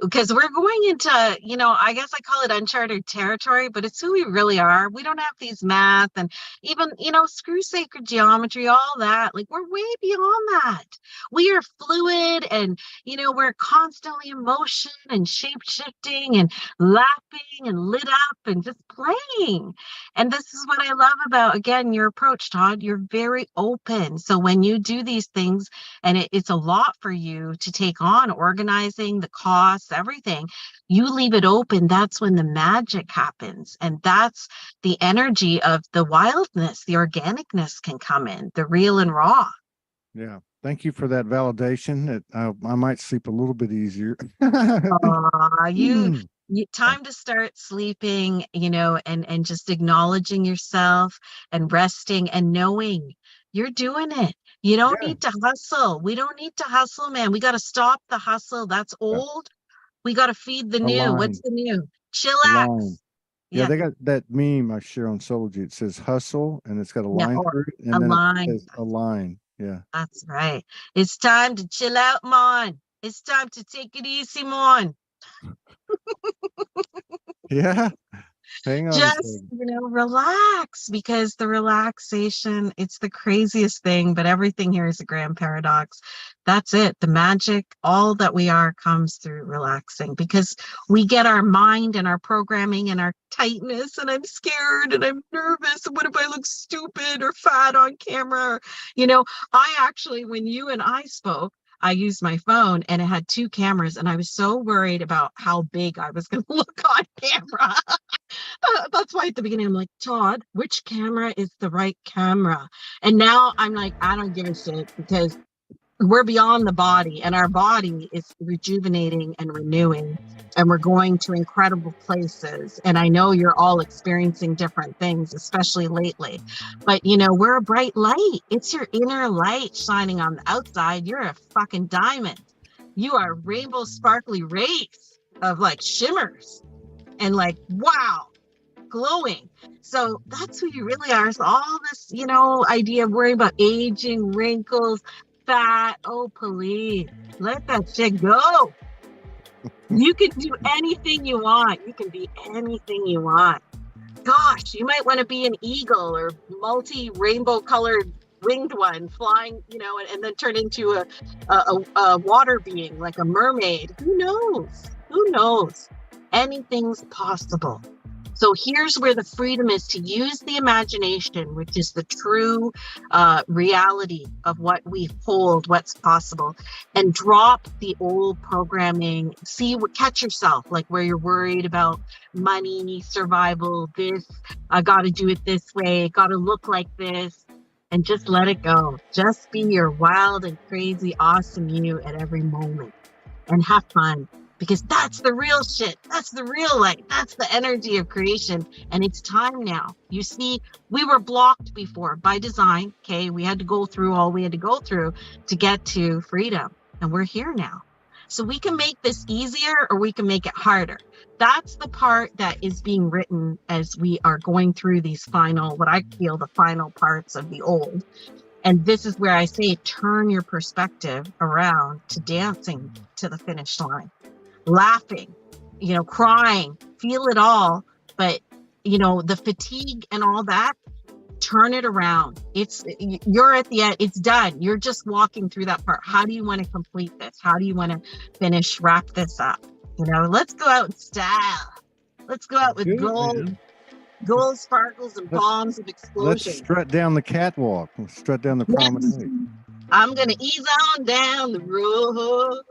because we're going into, I guess I call it uncharted territory, but it's who we really are. We don't have these math and even, screw sacred geometry, all that. Like, we're way beyond that. We are fluid, and, we're constantly in motion and shape shifting and laughing and lit up and just playing. And this is what I love about, again, your approach, Todd. You're very open. So when you do these things, and it's a lot for you to take on, organizing the costs, everything, you leave it open. That's when the magic happens, and that's the energy of the wildness, the organicness can come in, the real and raw. Yeah, thank you for that validation. I might sleep a little bit easier. Time to start sleeping, and just acknowledging yourself and resting and knowing you're doing it. You don't need to hustle. We don't need to hustle, man. We got to stop the hustle. That's old. We got to feed the new. What's the new? Chillax. Yeah, they got that meme I share on Soulogy. It says hustle, and it's got a line through it, and then it says align. Yeah. That's right. It's time to chill out, man. It's time to take it easy, man. Yeah. Hang on a Just, second. relax, because the relaxation, it's the craziest thing, but everything here is a grand paradox. That's it. The magic, all that we are comes through relaxing, because we get our mind and our programming and our tightness, and I'm scared and I'm nervous. And what if I look stupid or fat on camera? Or, I actually, when you and I spoke, I used my phone and it had 2 cameras, and I was so worried about how big I was going to look on camera. That's why at the beginning I'm like, Todd, which camera is the right camera? And now I'm like, I don't give a shit, because we're beyond the body, and our body is rejuvenating and renewing, and we're going to incredible places. And I know you're all experiencing different things, especially lately, but we're a bright light. It's your inner light shining on the outside. You're a fucking diamond. You are rainbow sparkly rays of like shimmers and like, wow, glowing. So that's who you really are. So all this, idea of worrying about aging, wrinkles, fat, oh please, let that shit go. You can do anything you want. You can be anything you want. Gosh, you might want to be an eagle or multi-rainbow colored winged one flying, and then turn into a water being, like a mermaid. Who knows? Anything's possible. So here's where the freedom is, to use the imagination, which is the true reality of what we hold, what's possible, and drop the old programming. Catch yourself, like where you're worried about money, survival, this, I got to do it this way, got to look like this, and just let it go. Just be your wild and crazy, awesome you at every moment, and have fun. Because that's the real shit. That's the real light. That's the energy of creation. And it's time now. You see, we were blocked before by design. Okay. We had to go through all we had to go through to get to freedom. And we're here now. So we can make this easier, or we can make it harder. That's the part that is being written as we are going through these final, what I feel the final parts of the old. And this is where I say, turn your perspective around to dancing to the finish line. Laughing, crying, feel it all, but the fatigue and all that, turn it around. You're at the end, it's done. You're just walking through that part. How do you want to complete this? How do you want to wrap this up? Let's go out in style. Let's go out with gold sparkles and bombs of explosion. Let's strut down the catwalk. Let's strut down the promenade. I'm gonna ease on down the road.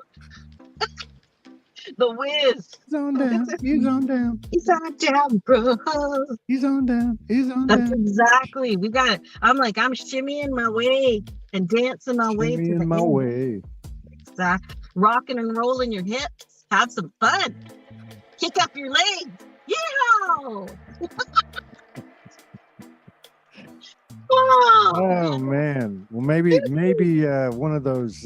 The whiz. He's on down. He's on down. He's on down, bro. He's on down. He's on That's down. exactly. We got it. I'm shimmying my way and dancing my way to the my end. way. Exactly. Rocking and rolling your hips. Have some fun. Kick up your legs. Yeah. Oh man. Well, maybe one of those.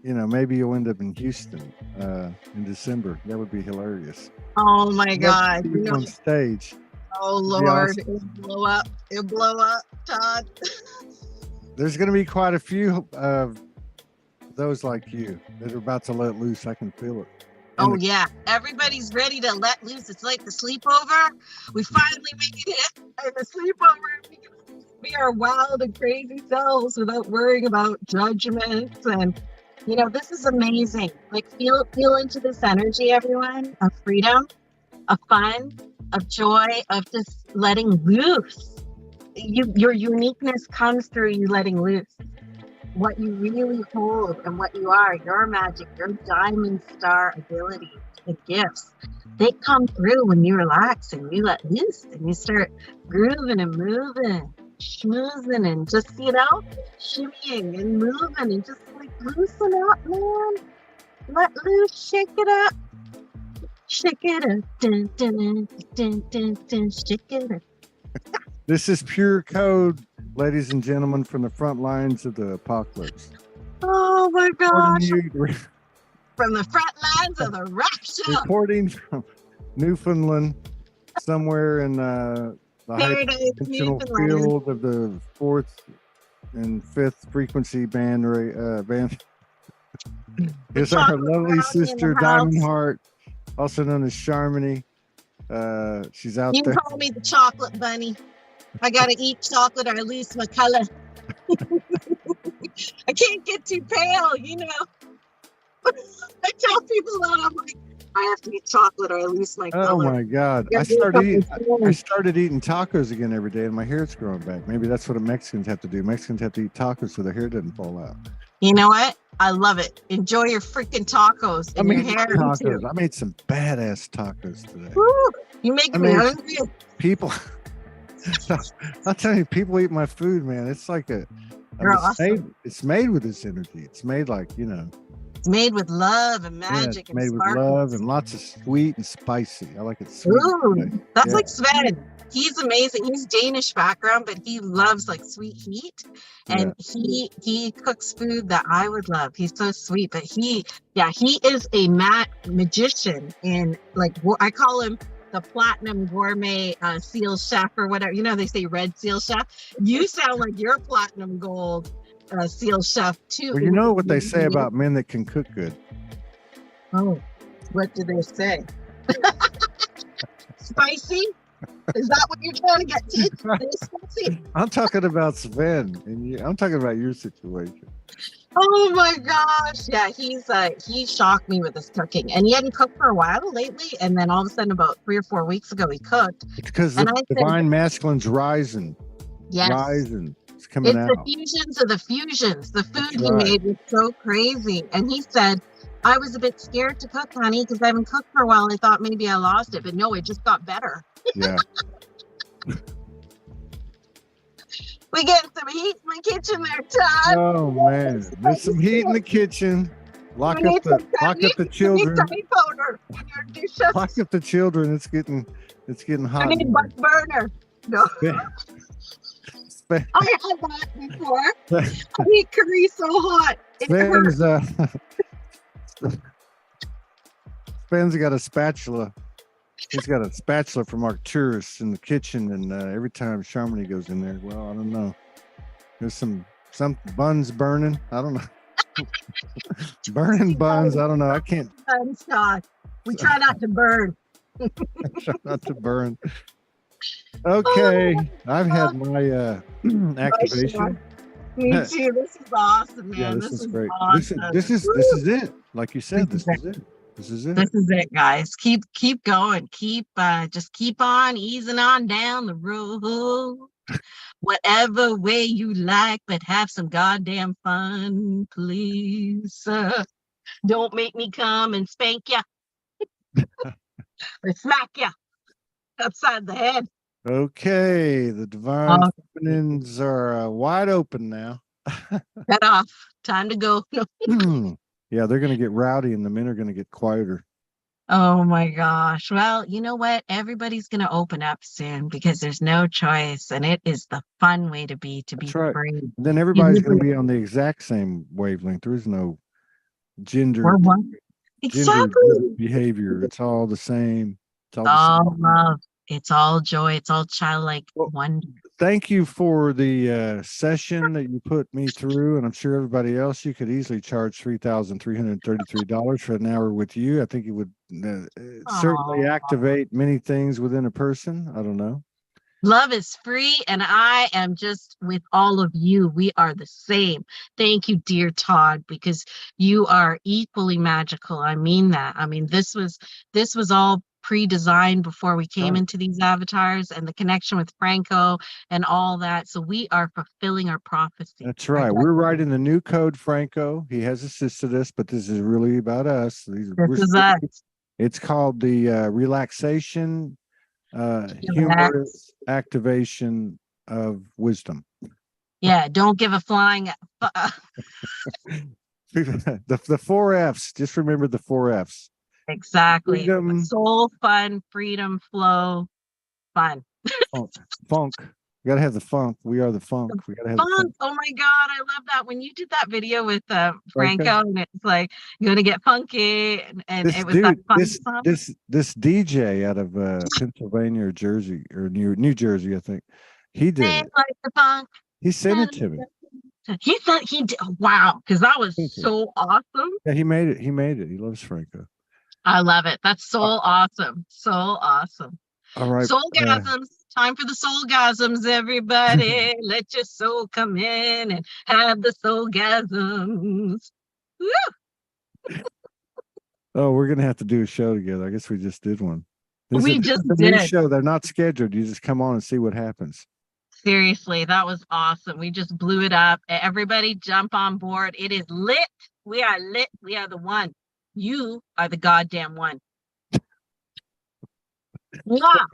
Maybe you'll end up in Houston in December. That would be hilarious. Oh my God! On stage. Oh Lord! It'll blow up. It'll blow up, Todd. There's going to be quite a few of those like you that are about to let loose. I can feel it. Yeah, everybody's ready to let loose. It's like the sleepover. We finally make it, and the sleepover, we can be our wild and crazy selves without worrying about judgments. And this is amazing. Like feel into this energy, everyone, of freedom, of fun, of joy, of just letting loose. Your uniqueness comes through you letting loose. What you really hold and what you are, your magic, your diamond star ability, the gifts, they come through when you relax and you let loose and you start grooving and moving, schmoozing and just, shimmying and moving and just like loosen up, man. Let loose, shake it up. Shake it up. Dun, dun, dun, dun, dun, shake it up. This is pure code, ladies and gentlemen, from the front lines of the apocalypse. Oh my gosh. From the front lines of the rapture. Reporting from Newfoundland, somewhere in the high-dimensional field of the 4th and 5th frequency band. It's our lovely sister, Diamond Heart, also known as Charmony. She's out You can there. call me the chocolate bunny. I gotta eat chocolate or I lose my color. I can't get too pale, you know. I tell people that I'm like, I have to eat chocolate or I lose my Oh color. my God. Yeah, I there's something started eating tacos again every day and my hair's growing back. Maybe that's what Mexicans have to do. Mexicans have to eat tacos so their hair doesn't fall out. You know what? I love it. Enjoy your freaking tacos I and your made hair tacos. too. I made some badass tacos today. Woo, you make I me mean, hungry. People, I'll tell you, people eat my food, man. It's like You're awesome. it's made with this energy. It's made like, It's made with love and yeah, magic it's and made with sparkles. love and lots of sweet and spicy. I like it sweet. Ooh, that's Yeah. like Sven. He's amazing. He's Danish background, but he loves like sweet heat, and he cooks food that I would love. He's so sweet, but he is a magician in like I call him the platinum gourmet seal chef or whatever. You know they say red seal chef. You sound like you're platinum gold seal chef too. Well, you know what they say about men that can cook good. Oh, what do they say? Spicy? Is that what you're trying to get to? Spicy? I'm talking about Sven, and I'm talking about your situation. Oh my gosh. Yeah, he shocked me with his cooking. And he hadn't cooked for a while lately. And then all of a sudden, about 3 or 4 weeks ago, he cooked. It's because And the I said, divine masculine's rising. yes. Rising. It's coming It's out. the fusions of the fusions. The food That's he right. made was so crazy. And he said, I was a bit scared to cook, honey, because I haven't cooked for a while. I thought maybe I lost it. But no, it just got better. Yeah. We get some heat in the kitchen there, Todd. Oh man, there's some heat in the kitchen. Lock up the children. Lock up the children. It's getting hot. I need butt burner. No. I had that before. I eat curry so hot. It hurts. Sven's got a spatula. He's got a spatula from Arcturus in the kitchen, and every time Charmony goes in there, well, I don't know. There's some buns burning. I don't know. Burning buns. I don't know. I can't. We try not to burn. Try not to burn. Okay, I've had my activation. Me too. This is awesome, man. Yeah, this is great. Awesome. This is it. Like you said, this is it. This is it. This is it, guys. Keep going. Just keep on easing on down the road. Whatever way you like, but have some goddamn fun, please. Don't make me come and spank ya or smack ya upside the head. Okay, the divine feminines are wide open now. Cut off. Time to go. Yeah, they're going to get rowdy and the men are going to get quieter. Oh my gosh. Well, you know what? Everybody's going to open up soon because there's no choice. And it is the fun way to be right. free. And then everybody's going to be on the exact same wavelength. There is no gender behavior. It's all the same. It's all love. It's all joy. It's all childlike wonder. Thank you for the session that you put me through, and I'm sure everybody else. You could easily charge $3,333 for an hour with you. I think it would certainly activate many things within a person. I don't know. Love is free, and I am just with all of you. We are the same. Thank you, dear Todd, because you are equally magical. I mean that. I mean, this was all pre-designed before we came into these avatars, and the connection with Franco and all that. So we are fulfilling our prophecy. That's right. We're writing the new code, Franco. He has assisted us, but this is really about us. This is us. It's called the relaxation, humorous activation of wisdom. Yeah, don't give a flying. The 4 F's. Just remember the 4 F's. Exactly. Freedom, soul, fun, freedom, flow, fun. Funk. You gotta have the funk. We are the funk. We gotta have the funk. Oh my God, I love that. When you did that video with Franco, and it's like you're gonna get funky, and it was that fun song. This DJ out of Pennsylvania or Jersey or New Jersey, I think. He did it. Like the funk. He sent it to me. He said he did. Wow, because that was so awesome. Yeah, he made it. He loves Franco. I love it. That's so awesome. So awesome. All right. Soulgasms. Time for the soulgasms, everybody. Let your soul come in and have the soulgasms. Woo! Oh, we're gonna have to do a show together. I guess we just did one. We This just is a new did. show. They're not scheduled. You just come on and see what happens. Seriously, that was awesome. We just blew it up. Everybody jump on board. It is lit. We are lit. We are the one. You are the goddamn one. Mwah!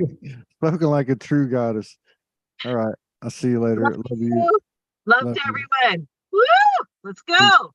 Spoken like a true goddess. All right. I'll see you later. Love Love you. Love Love to you. everyone. Woo! Let's go.